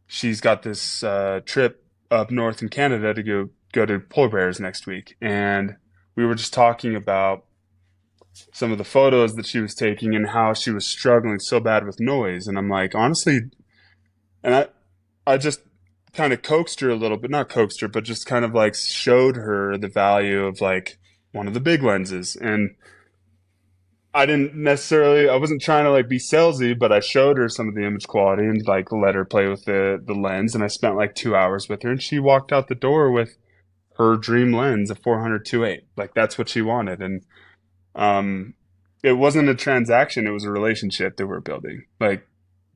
she's got this trip up north in Canada to go to polar bears next week. And we were just talking about some of the photos that she was taking and how she was struggling so bad with noise. And I'm like, honestly, and I just kind of coaxed her a little bit, not coaxed her, but just kind of like showed her the value of like one of the big lenses. And I wasn't trying to like be salesy, but I showed her some of the image quality and like let her play with the lens. And I spent like 2 hours with her, and she walked out the door with her dream lens, a 400 2.8. Like that's what she wanted. And um, it wasn't a transaction; it was a relationship that we're building. Like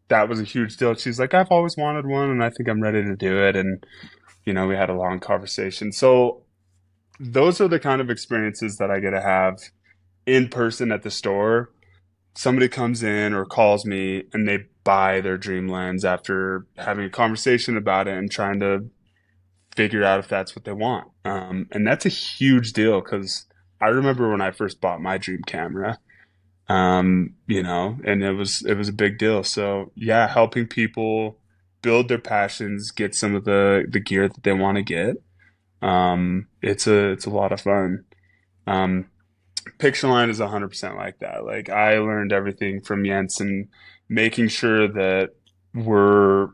that was a huge deal. She's like, I've always wanted one, and I think I'm ready to do it. And we had a long conversation. So those are the kind of experiences that I get to have in person at the store. Somebody comes in or calls me and they buy their dream lens after having a conversation about it and trying to figure out if that's what they want. And that's a huge deal because I remember when I first bought my dream camera, and it was a big deal. So yeah, helping people build their passions, get some of the gear that they want to get. It's a lot of fun. Um, Pictureline is 100% like that. Like I learned everything from Jens and making sure that we're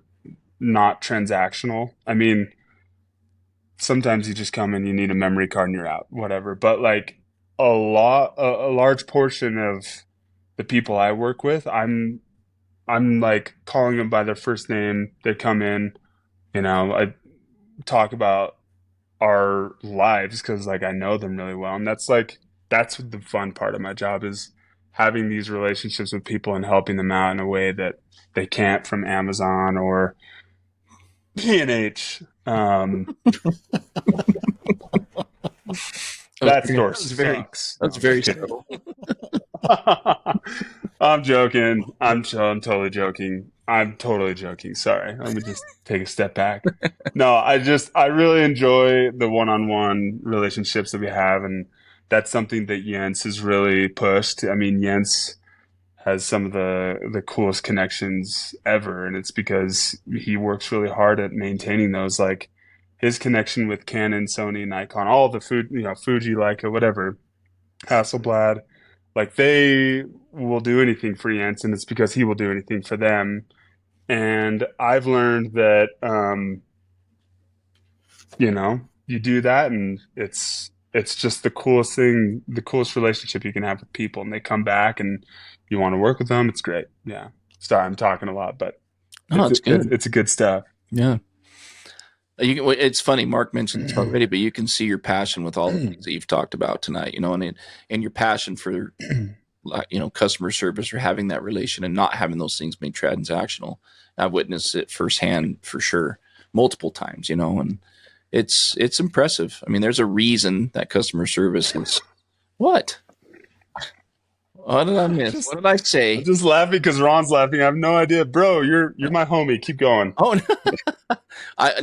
not transactional. I mean, sometimes you just come and you need a memory card and you're out, whatever. But like a large portion of the people I work with, I'm like calling them by their first name. They come in, I talk about our lives because like I know them really well, and that's the fun part of my job is having these relationships with people and helping them out in a way that they can't from Amazon or P&H. That store That's very sucks. No, that's I'm very just kidding. subtle. I'm joking. I'm totally joking. I'm totally joking. Sorry. Let me just take a step back. No, I really enjoy the one-on-one relationships that we have, and that's something that Jens has really pushed. I mean, Jens has some of the coolest connections ever, and it's because he works really hard at maintaining those. Like his connection with Canon, Sony, Nikon, all the food, Fuji, Leica, whatever, Hasselblad, like they will do anything for Jens, and it's because he will do anything for them. And I've learned that, you do that, and it's just the coolest thing, the coolest relationship you can have with people, and they come back, and you want to work with them. It's great. Yeah. Sorry, I'm talking a lot, but No, it's good. it's a good stuff. Yeah. It's funny. Mark mentioned this already, but you can see your passion with all the things that you've talked about tonight. And your passion for customer service or having that relation and not having those things made transactional. I've witnessed it firsthand for sure, multiple times. And it's impressive. I mean, there's a reason that customer service is what. What did I miss? What did I say? I'm just laughing because Ron's laughing. I have no idea, bro. You're my homie. Keep going. Oh, no.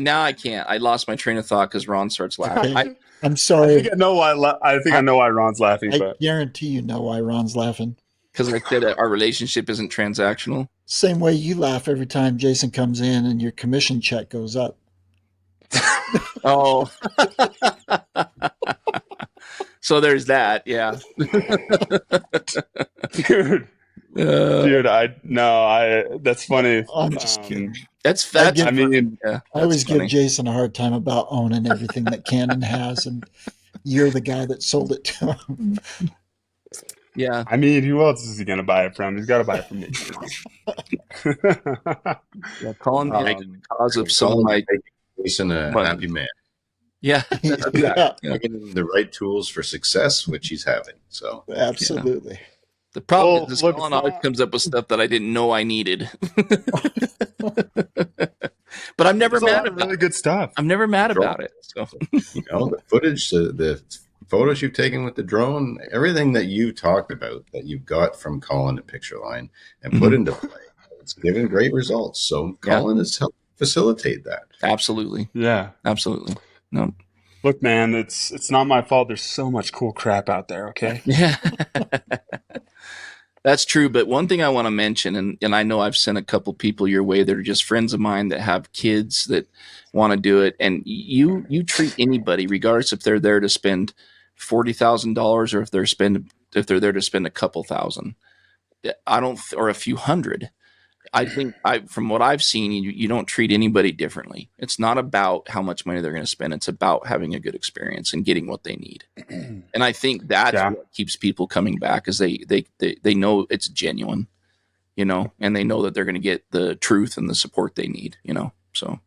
Now I can't. I lost my train of thought because Ron starts laughing. I'm sorry. I think I know why. I know why Ron's laughing. I guarantee you know why Ron's laughing. Because I said that our relationship isn't transactional. Same way you laugh every time Jason comes in and your commission check goes up. Oh. So there's that. Yeah. Dude, that's funny. I'm just kidding. That's I always funny. give Jason a hard time about owning everything that Canon has, and you're the guy that sold it to him. Yeah. I mean, who else is he going to buy it from? He's got to buy it from me. Yeah, Colin, the cause of some of my Jason a happy man. Yeah. Yeah. Getting the right tools for success, which he's having. So absolutely. The problem is Colin always comes up with stuff that I didn't know I needed. But I'm never mad about really good stuff. I'm never mad about it. So the footage, the photos you've taken with the drone, everything that you talked about that you got from Colin at Pictureline and put into play, it's given great results. So Colin has helped facilitate that. Absolutely. Yeah. Absolutely. No. Look, man, it's not my fault. There's so much cool crap out there, okay? Yeah. That's true. But one thing I want to mention, and I know I've sent a couple people your way that are just friends of mine that have kids that want to do it. And you treat anybody, regardless if they're there to spend $40,000 or if they're there to spend a couple thousand, or a few hundred. I think from what I've seen, you don't treat anybody differently. It's not about how much money they're going to spend. It's about having a good experience and getting what they need. And I think that's what keeps people coming back, is they know it's genuine, and they know that they're going to get the truth and the support they need, So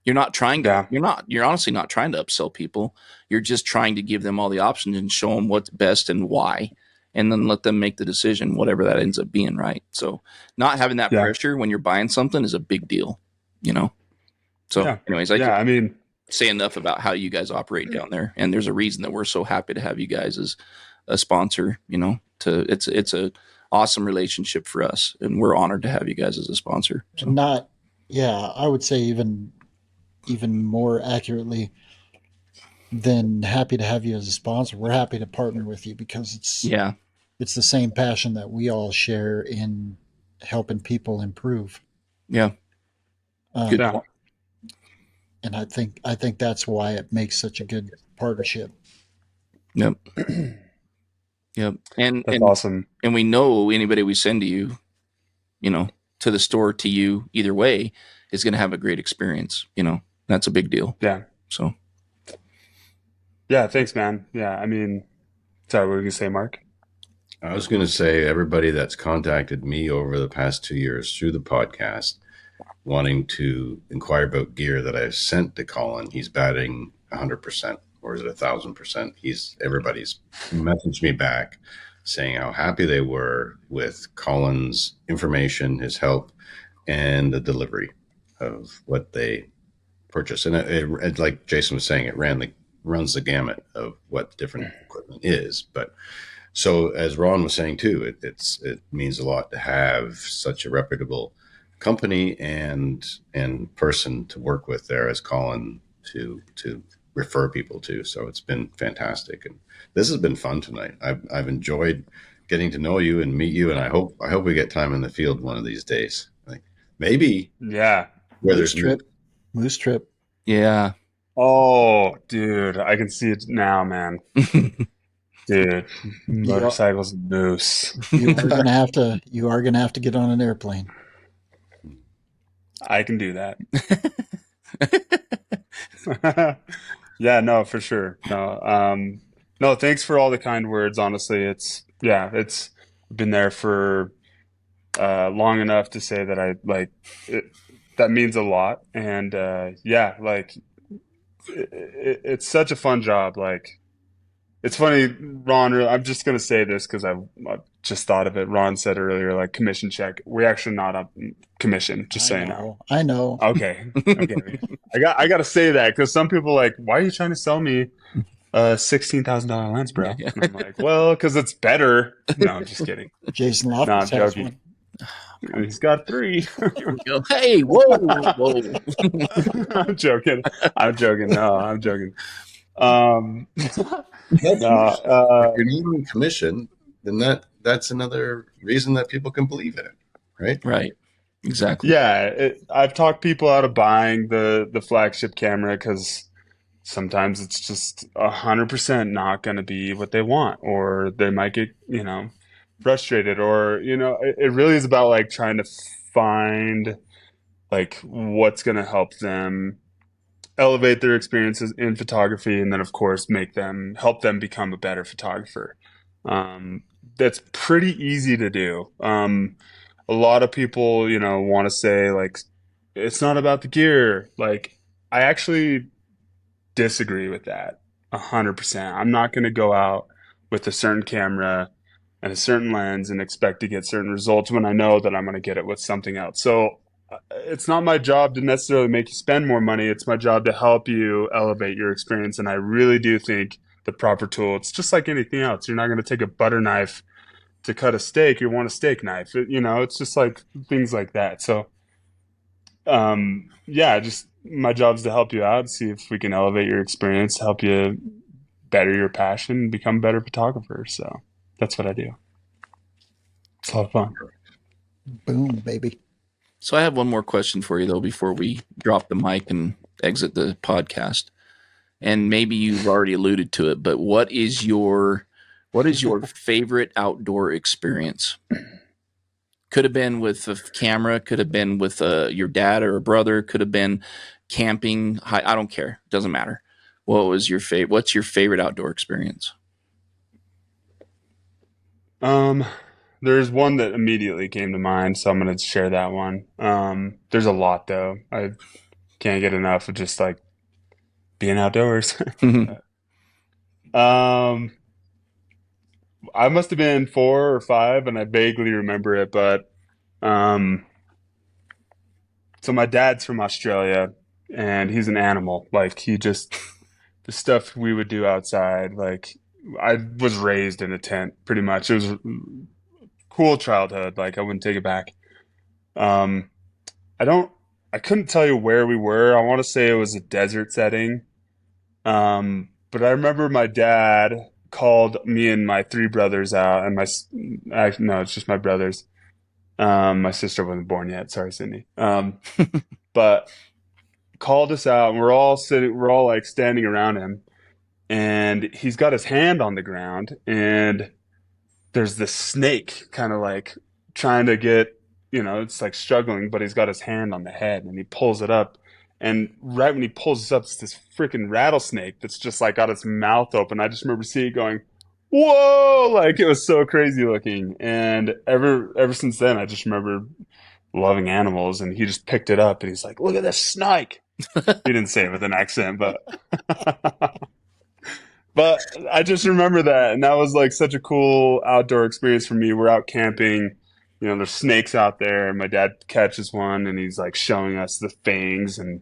you're not trying to, you're honestly not trying to upsell people. You're just trying to give them all the options and show them what's best and why, and then let them make the decision, whatever that ends up being, right? So not having that pressure when you're buying something is a big deal, So anyways, I mean, say enough about how you guys operate down there. And there's a reason that we're so happy to have you guys as a sponsor, it's a awesome relationship for us, and we're honored to have you guys as a sponsor. So. I would say even more accurately than happy to have you as a sponsor. We're happy to partner with you because it's the same passion that we all share in helping people improve. Yeah. Good point. And I think that's why it makes such a good partnership. Yep. Yep. And that's awesome. And we know anybody we send to you, to the store, to you, either way, is going to have a great experience. That's a big deal. Yeah. So. Yeah. Thanks, man. Yeah. I mean, sorry, what were you going to say, Mark? I was going to say, everybody that's contacted me over the past 2 years through the podcast, wanting to inquire about gear that I've sent to Colin, he's batting 100%, or is it 1,000%? Everybody's messaged me back saying how happy they were with Colin's information, his help, and the delivery of what they purchased. And it like Jason was saying, it runs the gamut of what different equipment is. But so, as Ron was saying too, it means a lot to have such a reputable company and person to work with there as Colin to refer people to. So it's been fantastic, and this has been fun tonight. I've enjoyed getting to know you and meet you, and I hope we get time in the field one of these days. Like maybe Yeah. where Moose there's trip. Moose trip. Yeah. Oh, dude, I can see it now, man. Dude, You are, motorcycles and moose. you are gonna have to get on an airplane. I can do that. Yeah, no, for sure. No, no, thanks for all the kind words. Honestly, it's been there for long enough to say that I like it. That means a lot, and yeah, like it's such a fun job. Like it's funny, Ron. I'm just gonna say this because I just thought of it. Ron said earlier, like commission check. We're actually not on commission, just so you know. I know. Okay, okay. I got to say that because some people are like, why are you trying to sell me a $16,000 lens, bro? Yeah. And I'm like, well, because it's better. No, I'm just kidding. Jason No, Loftus I'm has joking. one. He's got three. Hey, whoa. I'm joking. I'm joking. No, I'm joking. Um, no, if you're not on commission, then that's another reason that people can believe in it, right? Right. Exactly. yeah, I've talked people out of buying the flagship camera because sometimes it's just 100% not going to be what they want, or they might get, frustrated, or, it really is about like trying to find like what's going to help them elevate their experiences in photography, and then of course help them become a better photographer. Um, that's pretty easy to do. A lot of people, want to say like it's not about the gear. Like I actually disagree with that 100%. I'm not going to go out with a certain camera and a certain lens and expect to get certain results when I know that I'm going to get it with something else. So it's not my job to necessarily make you spend more money. It's my job to help you elevate your experience. And I really do think the proper tool, it's just like anything else. You're not going to take a butter knife to cut a steak. You want a steak knife. It's just like things like that. So yeah, just my job is to help you out, see if we can elevate your experience, help you better your passion, and become a better photographer. So that's what I do. It's a lot of fun. Boom, baby. So I have one more question for you though before we drop the mic and exit the podcast. And maybe you've already alluded to it, but what is your favorite outdoor experience? Could have been with a camera, could have been with your dad or a brother, could have been camping. I don't care. Doesn't matter. What's your favorite outdoor experience? There's one that immediately came to mind, so I'm gonna share that one. There's a lot though. I can't get enough of just like being outdoors. um, I must have been 4 or 5, and I vaguely remember it, but um, so my dad's from Australia, and he's an animal. Like the stuff we would do outside. Like I was raised in a tent, pretty much. It was a cool childhood. Like I wouldn't take it back. Um, I don't. I couldn't tell you where we were. I want to say it was a desert setting. But I remember my dad called me and my 3 brothers out, and no, it's just my brothers. My sister wasn't born yet. Sorry, Sydney. But called us out, and we're all like standing around him, and he's got his hand on the ground, and there's this snake kind of like trying to get, it's like struggling, but he's got his hand on the head, and he pulls it up. And right when he pulls it up, it's this freaking rattlesnake that's just like got its mouth open. I just remember seeing it going, whoa, like it was so crazy looking. And ever since then, I just remember loving animals. And he just picked it up and he's like, look at this snake. He didn't say it with an accent, but but I just remember that, and that was like such a cool outdoor experience for me. We're out camping, there's snakes out there, and my dad catches one, and he's like showing us the fangs, and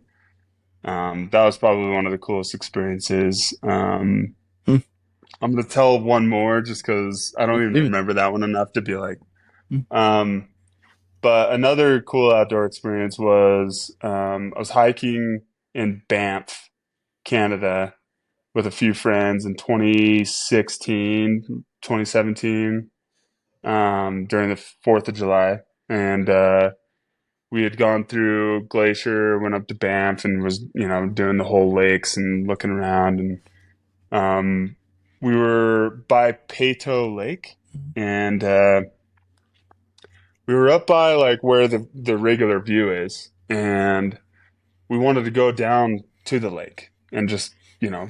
that was probably one of the coolest experiences. Hmm. I'm gonna tell one more just because I don't even Dude. remember that one enough to be like. But another cool outdoor experience was I was hiking in Banff, Canada, with a few friends in 2016, 2017, during the 4th of July. And we had gone through Glacier, went up to Banff, and was, doing the whole lakes and looking around. And we were by Peyto Lake, and we were up by like where the regular view is, and we wanted to go down to the lake and just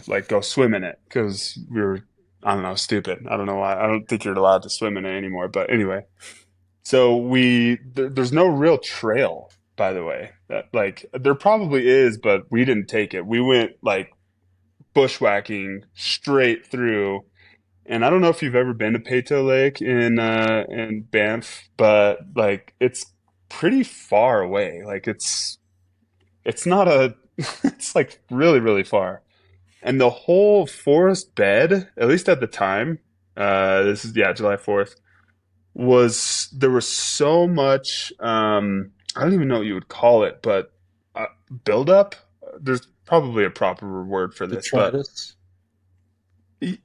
like go swim in it because we were, I don't know, stupid. I don't know why. I don't think you're allowed to swim in it anymore. But anyway, so there's no real trail, by the way. That like there probably is, but we didn't take it. We went like bushwhacking straight through. And I don't know if you've ever been to Peyto Lake in Banff, but like it's pretty far away. Like it's not a it's like really, really far. And the whole forest bed, at least at the time, this is July 4th, there was so much I don't even know what you would call it, but buildup. There's probably a proper word for this, but Detritus.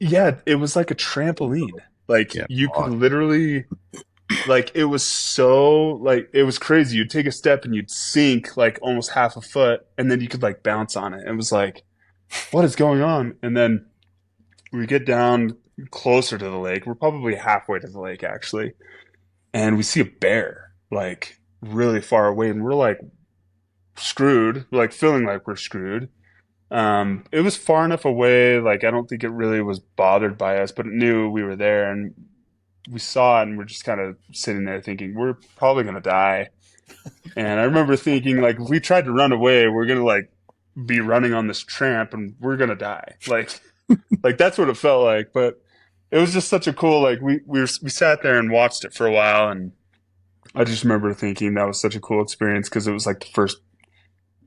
yeah, it was like a trampoline. Like Yeah. you could literally, like it was so, like it was crazy. You'd take a step and you'd sink like almost half a foot, and then you could like bounce on it. It was like, what is going on? And then we get down closer to the lake. We're probably halfway to the lake actually, and we see a bear like really far away, and we're like screwed. We're like feeling like we're screwed. It was far enough away, like I don't think it really was bothered by us, but it knew we were there, and we saw it, and we're just kind of sitting there thinking we're probably gonna die. And I remember thinking, like, if we tried to run away, we're gonna like be running on this tramp, and we're gonna die. Like that's what it felt like. But it was just such a cool, like we sat there and watched it for a while, and I just remember thinking that was such a cool experience because it was like the first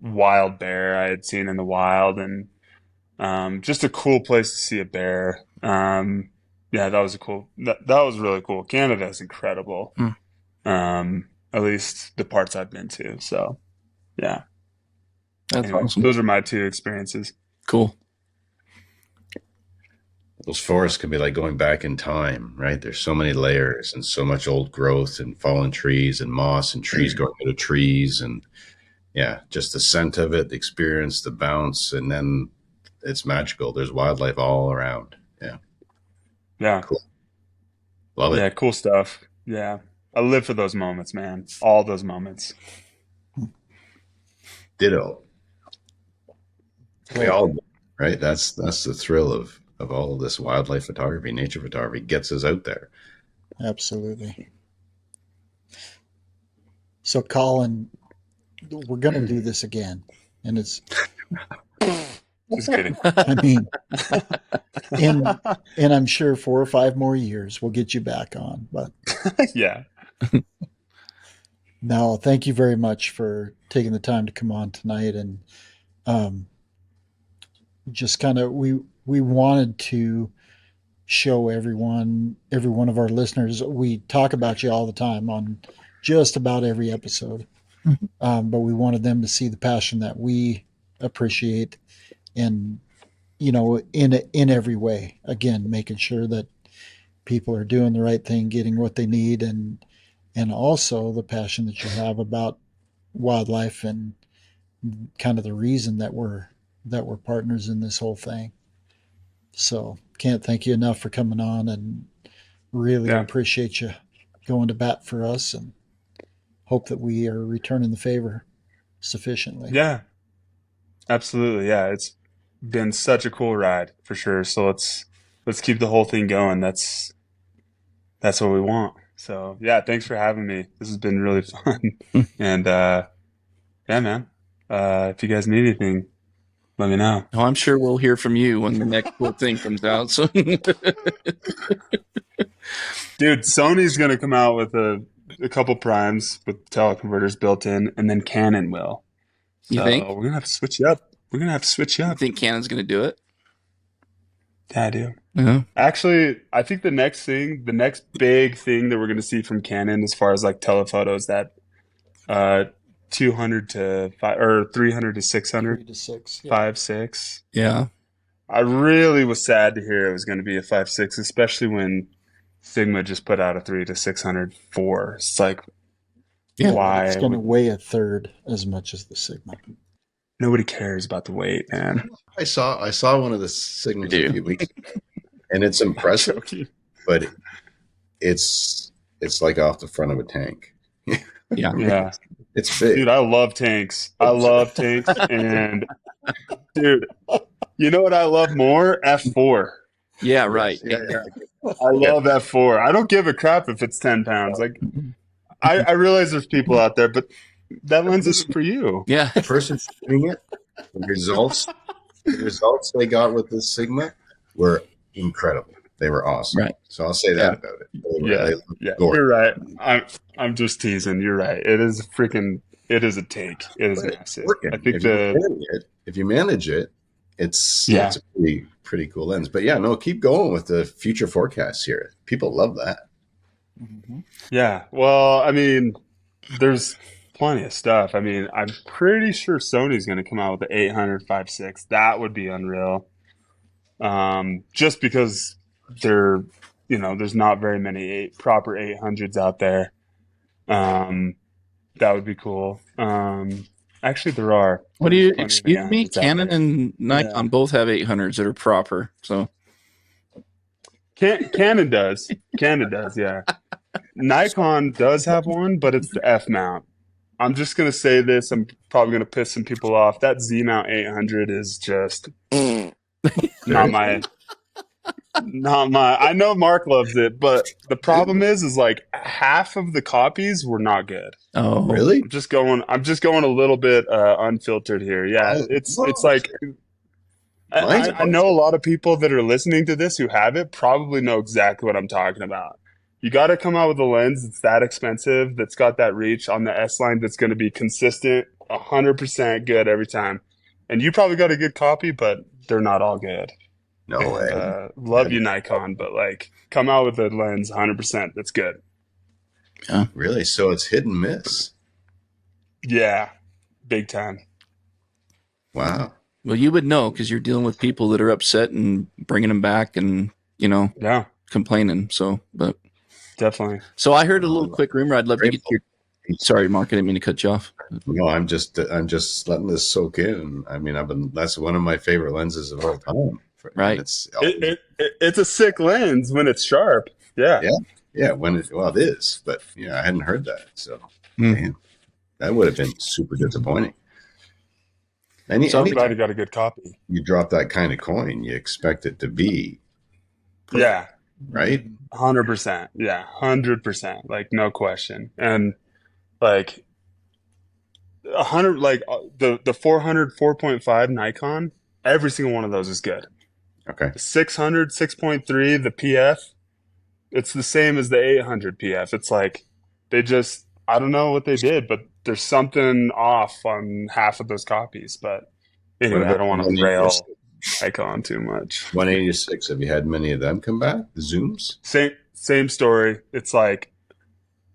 wild bear I had seen in the wild, and just a cool place to see a bear. Yeah, that was that was really cool. Canada is incredible. At least the parts I've been to. So yeah. That's Anyway, awesome. those are my two experiences. Cool. Those forests can be like going back in time, right? There's so many layers and so much old growth and fallen trees and moss and trees growing out of trees. And yeah, just the scent of it, the experience, the bounce, and then it's magical. There's wildlife all around. Yeah. Yeah. Cool. Love it. Yeah, cool stuff. Yeah. I live for those moments, man. All those moments. Ditto. We all, right? That's the thrill of all of this wildlife photography, nature photography gets us out there. Absolutely. So, Colin, we're going to do this again. And it's, Just kidding. I mean, and I'm sure 4 or 5 more years we'll get you back on. But Yeah. no, thank you very much for taking the time to come on tonight. And just kind of, we wanted to show every one of our listeners. We talk about you all the time on just about every episode. But we wanted them to see the passion that we appreciate, and in every way, again, making sure that people are doing the right thing, getting what they need, and also the passion that you have about wildlife and kind of the reason that we're partners in this whole thing. So can't thank you enough for coming on, and really appreciate you going to bat for us, and hope that we are returning the favor sufficiently. Yeah. Absolutely. Yeah. It's been such a cool ride for sure. So let's keep the whole thing going. That's what we want. So yeah, thanks for having me. This has been really fun. And yeah, man. If you guys need anything, let me know. Oh, I'm sure we'll hear from you when the next cool thing comes out. So Dude, Sony's gonna come out with a couple primes with teleconverters built in, and then Canon will. So You think? we're gonna have to switch you up. I think Canon's going to do it. Yeah, I do. Yeah. Actually, I think the next big thing that we're gonna see from Canon as far as like telephoto is that 200 to 5 or 300 to 600, 3 to 6. Yeah. 5, 6. Yeah. I really was sad to hear it was going to be a 5.6, especially when Sigma just put out a 3 to 600 4. It's like, Yeah. why? It's going to weigh a third as much as the Sigma. Nobody cares about the weight, man. I saw one of the Sigmas a few weeks ago, and it's impressive, but it's like off the front of a tank. Yeah. It's big. Dude, I love tanks. I love tanks. And, dude, you know what I love more? F4. Yeah, right. Yeah. I love F4. I don't give a crap if it's 10 pounds. Like, I realize there's people out there, but that lens isn't for you. Yeah. The person shooting it, the results they got with this Sigma were incredible. They were awesome. Right. So I'll say that about it. Yeah, you're right. I'm just teasing. You're right. It is a tank. It is massive. I think if you manage it, it's a pretty cool lens. But yeah, no, keep going with the future forecasts here. People love that. Mm-hmm. Yeah. Well, I mean, there's plenty of stuff. I mean, I'm pretty sure Sony's going to come out with the 800 5.6. That would be unreal. Just because there's not very many proper 800s out there. That would be cool. Actually, there are. What do you, excuse me? Canon and Nikon both have 800s that are proper. So Canon does. Yeah. Nikon does have one, but it's the F mount. I'm just going to say this. I'm probably going to piss some people off. That Z mount 800 is just not my. I know Mark loves it, but the problem is like half of the copies were not good. Oh, really? I'm just going a little bit unfiltered here. Yeah, it's like I know a lot of people that are listening to this who have it probably know exactly what I'm talking about. You got to come out with a lens that's that expensive, that's got that reach on the S line, that's going to be consistent, 100% good every time. And you probably got a good copy, but they're not all good. No way. Love you, Nikon, but like, come out with a lens 100% that's good. Yeah. Really? So it's hit and miss. Yeah, big time. Wow. Well, you would know because you're dealing with people that are upset and bringing them back and, complaining. So, but definitely. So I heard a little quick rumor. I'd love to get your. Sorry, Mark, I didn't mean to cut you off. No, I'm just letting this soak in. I mean, that's one of my favorite lenses of all time. Right. It's a sick lens when it's sharp. Yeah. Yeah. It is, but I hadn't heard that. So, man, that would have been super disappointing. So I'm glad you got a good copy. You drop that kind of coin, you expect it to be perfect, yeah, right? 100%. Yeah, 100%. Like no question. And like 100, like the 400 4.5 Nikon, every single one of those is good. Okay. The 600 6.3, the PF, it's the same as the 800 PF. It's like I don't know what they did, but there's something off on half of those copies. But anyway, I don't want to rail Nikon too much. 186. Have you had many of them come back? The zooms? Same story. It's like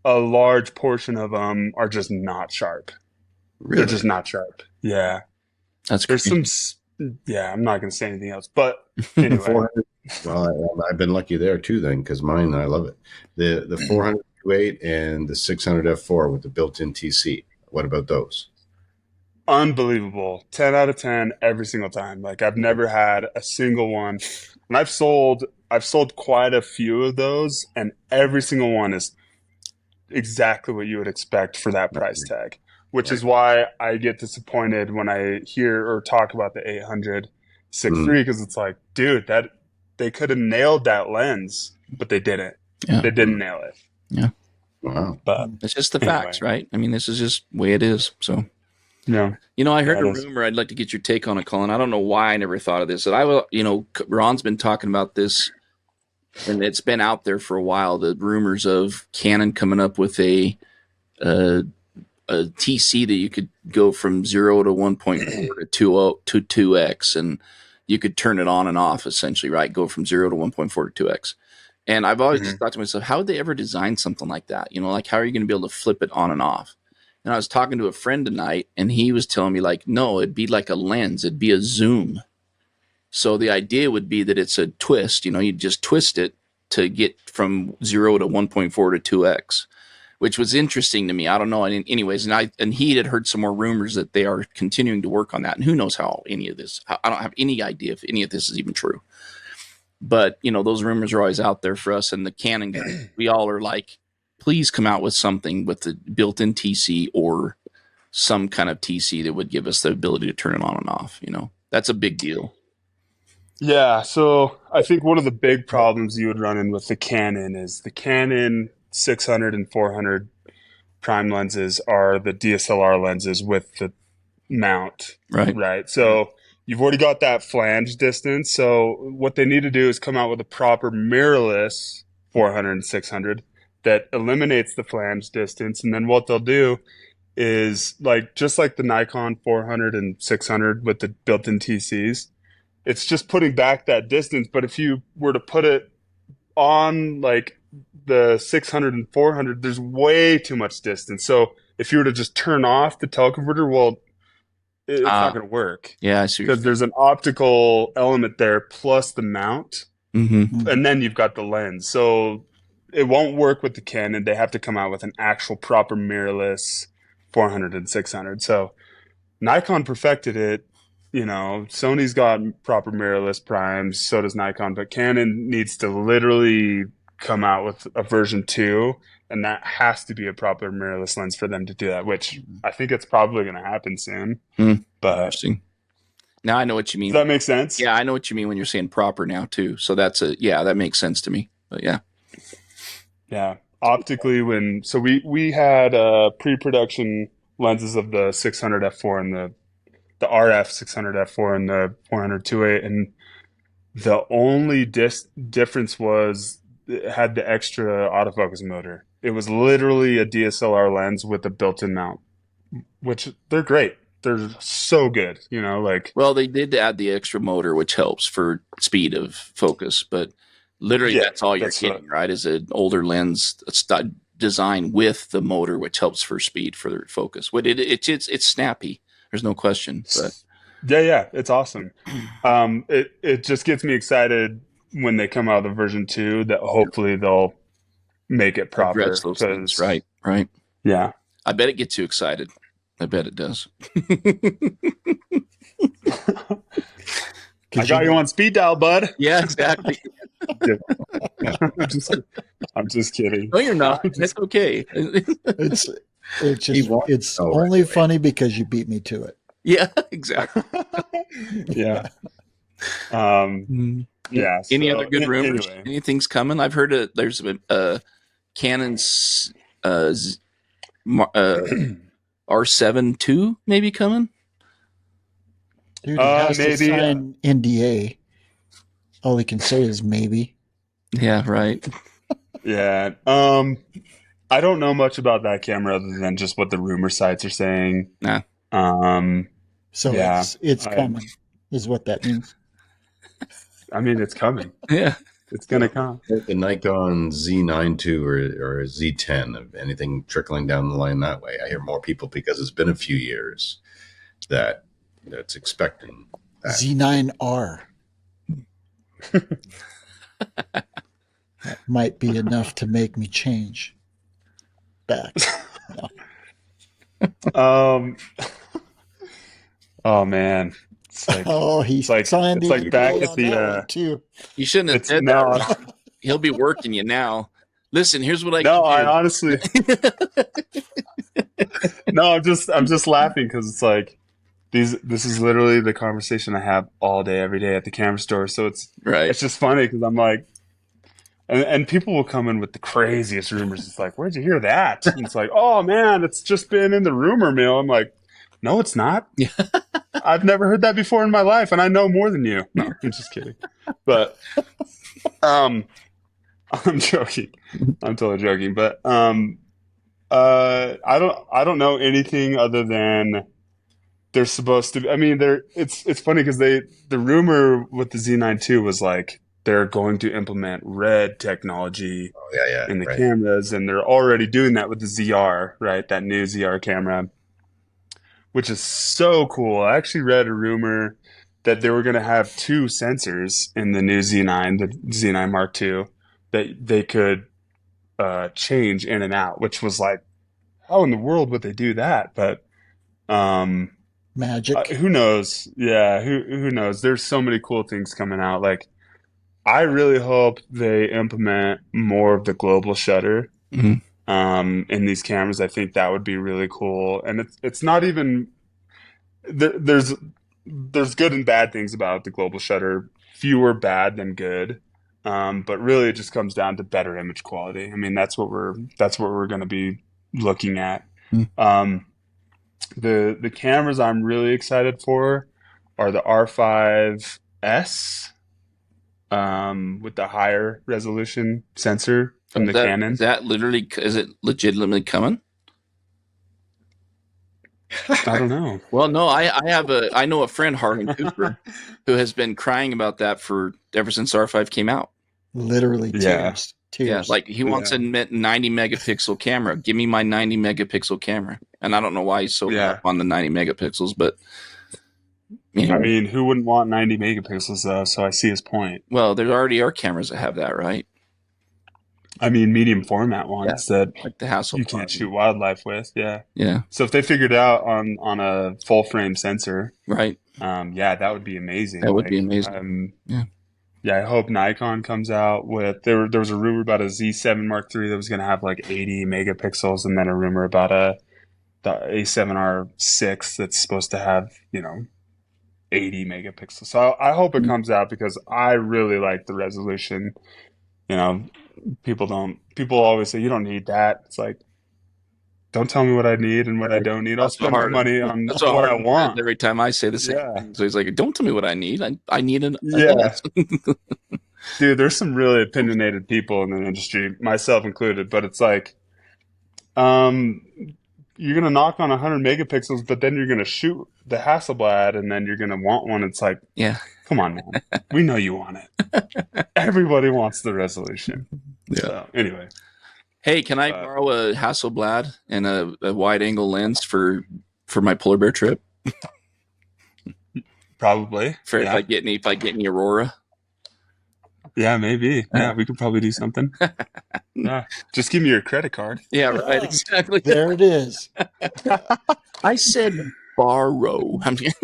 a large portion of them are just not sharp. Really? They're just not sharp. Yeah. There's some. Yeah, I'm not going to say anything else. But anyway. Well, I've been lucky there too then, because mine, I love it. The 400 2.8 and the 600 f4 with the built-in TC. What about those? Unbelievable. 10 out of 10 every single time. Like I've never had a single one. And I've sold quite a few of those, and every single one is exactly what you would expect for that price tag, which is why I get disappointed when I hear or talk about the 800 6.3, because it's like, dude, that they could have nailed that lens, but they didn't. Yeah. They didn't nail it. Yeah. Wow. But it's just the facts, right? I mean, this is just the way it is. So, yeah. I heard a rumor. I'd like to get your take on it, Colin. I don't know why I never thought of this. And Ron's been talking about this, and it's been out there for a while. The rumors of Canon coming up with a TC that you could go from 0 to 1.4 to 2x, and you could turn it on and off essentially, right? Go from 0 to 1.4 to 2x. And I've always thought to myself, how would they ever design something like that? Like how are you going to be able to flip it on and off? And I was talking to a friend tonight, and he was telling me like, no, it'd be like a lens. It'd be a zoom. So the idea would be that it's a twist. You just twist it to get from 0 to 1.4 to 2x, which was interesting to me. I don't know. Anyways, and he had heard some more rumors that they are continuing to work on that. And who knows how any of this, I don't have any idea if any of this is even true. But, those rumors are always out there for us. And the Canon guys, we all are like, please come out with something with the built-in TC or some kind of TC that would give us the ability to turn it on and off. That's a big deal. Yeah, so I think one of the big problems you would run in with the Canon is the Canon 600 and 400 prime lenses are the DSLR lenses with the mount, right? So you've already got that flange distance. So what they need to do is come out with a proper mirrorless 400 and 600 that eliminates the flange distance. And then what they'll do is just like the Nikon 400 and 600 with the built-in TCs, it's just putting back that distance. But if you were to put it on the 600 and 400, there's way too much distance. So if you were to just turn off the teleconverter, well, it's not going to work. Yeah, I see. Because there's an optical element there plus the mount, and then you've got the lens. So it won't work with the Canon. They have to come out with an actual proper mirrorless 400 and 600. So Nikon perfected it. Sony's got proper mirrorless primes, so does Nikon, but Canon needs to literally come out with a version 2, and that has to be a proper mirrorless lens for them to do that, which I think it's probably going to happen soon. But interesting. Now I know what you mean. Does that make sense? Yeah, I know what you mean when you're saying proper now too. So that makes sense to me. But yeah. Yeah. Optically, we had pre-production lenses of the 600 f4 and the RF 600 f4 and the 400 2.8, and the only difference was it had the extra autofocus motor. It was literally a DSLR lens with a built-in mount, which they're great. They're so good, Well, they did add the extra motor, which helps for speed of focus, but literally that's all you're getting, right? Is an older lens designed with the motor, which helps for speed for the focus. But it's snappy. There's no question. But yeah, it's awesome. It just gets me excited when they come out of the version 2 that hopefully they'll make it proper. Address those things. Right. Yeah. I bet it gets you excited. I bet it does. I got you on speed dial, bud. Yeah, exactly. I'm just kidding. No, you're not. It's okay. It's only funny because you beat me to it. Yeah, exactly. Yeah. Yeah. Any other good rumors? Anyway. Anything's coming? I've heard there's a Canon's R7 II maybe coming. Dude, he has to sign NDA. All he can say is maybe. Yeah, right. Yeah. I don't know much about that camera other than just what the rumor sites are saying. Nah. So yeah, it's coming, is what that means. I mean, it's coming. Yeah. It's going to come. The Nikon Z9 II or Z10, of anything trickling down the line that way. I hear more people, because it's been a few years, that's expecting that. Z9R. That might be enough to make me change back. No. Oh man. It's like, he's back at the too. You shouldn't have said that. He'll be working you now. Listen, here's what I can do. I honestly No, I'm just laughing because it's like this is literally the conversation I have all day, every day at the camera store. So it's just funny because I'm like, and people will come in with the craziest rumors. It's like, where'd you hear that? And it's like, oh man, it's just been in the rumor mill. I'm like, no, it's not. Yeah. I've never heard that before in my life, and I know more than you. No, I'm just kidding. But I'm joking. I'm totally joking. But I don't know anything other than they're supposed to. I mean, it's funny because the rumor with the Z9 II was like they're going to implement red technology in the cameras, and they're already doing that with the ZR, right? That new ZR camera, which is so cool. I actually read a rumor that they were going to have two sensors in the new Z9, the Z9 Mark II, that they could change in and out, which was like, how in the world would they do that? But Magic. who knows? Yeah, who knows? There's so many cool things coming out. Like, I really hope they implement more of the global shutter in these cameras. I think that would be really cool. And it's not even there's good and bad things about the global shutter. Fewer bad than good. But really, it just comes down to better image quality. I mean, that's what we're going to be looking at. Um, the cameras I'm really excited for are the R5S with the higher resolution sensor from the Canon. Is it legitimately coming? I don't know. Well, no, I know a friend, Harlan Cooper, who has been crying about that ever since R5 came out. Literally tears. Yeah, like he wants a 90 megapixel camera. Give me my 90 megapixel camera. And I don't know why he's so up on the 90 megapixels, but I mean, who wouldn't want 90 megapixels though? So I see his point. Well, there already are cameras that have that, right? I mean, medium format ones that like the Hasselblad you can't shoot wildlife with. Yeah. Yeah. So if they figured out on a full frame sensor, right? That would be amazing. That would be amazing. Yeah, I hope Nikon comes out with there was a rumor about a Z7 Mark III that was going to have like 80 megapixels, and then a rumor about the A7R6 that's supposed to have 80 megapixels. So I hope it comes out because I really like the resolution. People always say you don't need that. It's like, don't tell me what I need and what I don't need. I'll spend my money on what I want. Every time I say the same thing. So he's like, don't tell me what I need. I need an Dude, there's some really opinionated people in the industry, myself included, but it's like, you're going to knock on 100 megapixels, but then you're going to shoot the Hasselblad and then you're going to want one. It's like, come on, man. We know you want it. Everybody wants the resolution. Yeah. So, anyway. Hey, can I borrow a Hasselblad and a wide angle lens for my polar bear trip? Probably. If I get any Aurora. Yeah, maybe. Yeah, we could probably do something. Yeah. Just give me your credit card. Yeah, right. Exactly. There it is. I said borrow. I'm just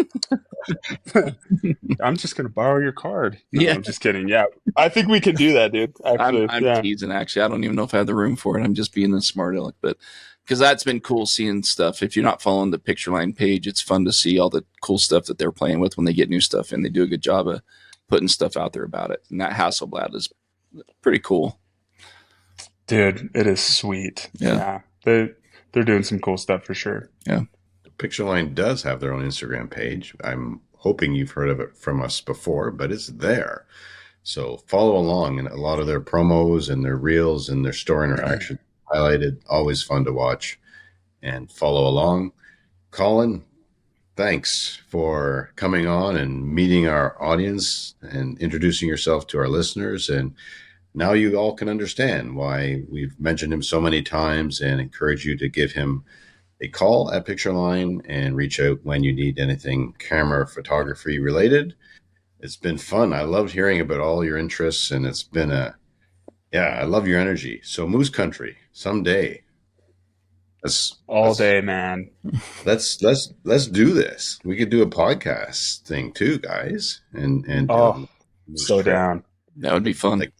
going to borrow your card. No, I'm just kidding. Yeah. I think we can do that, dude. Actually, I'm teasing. Actually, I don't even know if I have the room for it. I'm just being a smart aleck, but because that's been cool seeing stuff. If you're not following the Pictureline page, it's fun to see all the cool stuff that they're playing with when they get new stuff, and they do a good job of putting stuff out there about it. And that Hasselblad is pretty cool. Dude, it is sweet. Yeah. They're doing some cool stuff for sure. Yeah. Pictureline does have their own Instagram page. I'm hoping you've heard of it from us before, but it's there. So follow along, and a lot of their promos and their reels and their store interaction highlighted. Always fun to watch and follow along. Colin, thanks for coming on and meeting our audience and introducing yourself to our listeners. And now you all can understand why we've mentioned him so many times and encourage you to give him a call at Pictureline and reach out when you need anything camera photography related. It's been fun. I loved hearing about all your interests, and it's been I love your energy. So Moose Country, someday. All day, man. Let's do this. We could do a podcast thing too, guys. And so down. That would be fun. Like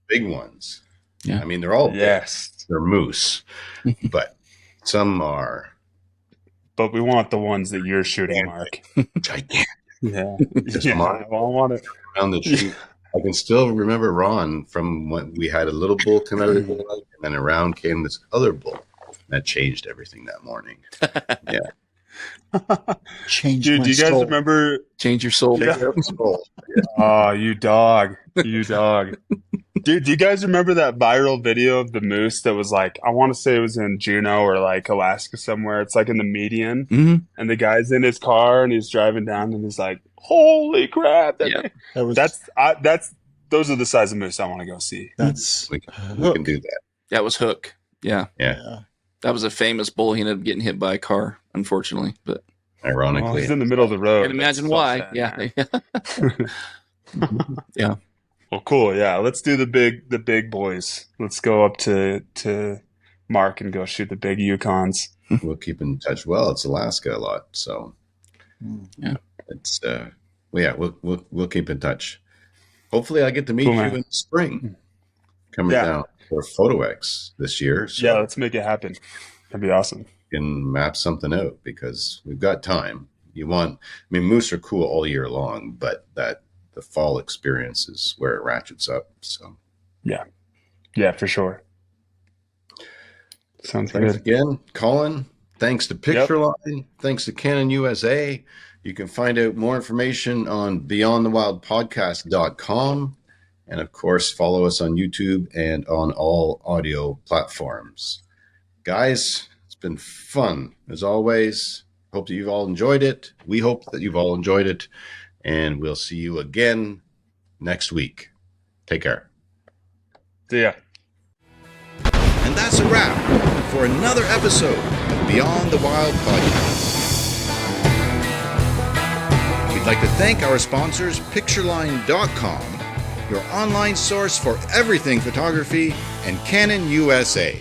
big ones. Yeah. I mean, they're all they're moose, but some are. But we want the ones that you're shooting, Mark. Gigantic. Yeah. I want it. Around the tree. I can still remember Ron from when we had a little bull come out of the light, and then around came this other bull. That changed everything that morning. Yeah. Dude, do you guys remember? Change your soul. Yeah. Oh, you dog. You dog. Dude, do you guys remember that viral video of the moose that was like, I want to say it was in Juneau or like Alaska somewhere. It's like in the median. Mm-hmm. And the guy's in his car and he's driving down and he's like, holy crap. Those are the size of moose I want to go see. We can do that. That was Hook. Yeah. Yeah. That was a famous bull. He ended up getting hit by a car, unfortunately. But Well, Ironically, he's in the middle of the road. Can't imagine why. Yeah. Yeah. Well, cool. Yeah, let's do the big boys. Let's go up to Mark and go shoot the big Yukons. we'll keep in touch. Well, it's Alaska a lot, so Yeah. it's we'll keep in touch. Hopefully, I get to meet Cool, you man. in the spring. Coming Yeah. down for PhotoX this year, so Yeah, let's make it happen. That'd be awesome. we can map something out because we've got time. Moose are cool all year long, but the fall experience is where it ratchets up. So Yeah, for sure. Sounds thanks good. again, Colin. Thanks to Pictureline. Thanks to Canon USA. You can find out more information on beyondthewildpodcast.com. And of course, follow us on YouTube and on all audio platforms. Guys, it's been fun as always. Hope that you've all enjoyed it. We hope that you've all enjoyed it. And we'll see you again next week. Take care. See ya. And that's a wrap for another episode of Beyond the Wild Podcast. We'd like to thank our sponsors, Pictureline.com, your online source for everything photography, and Canon USA.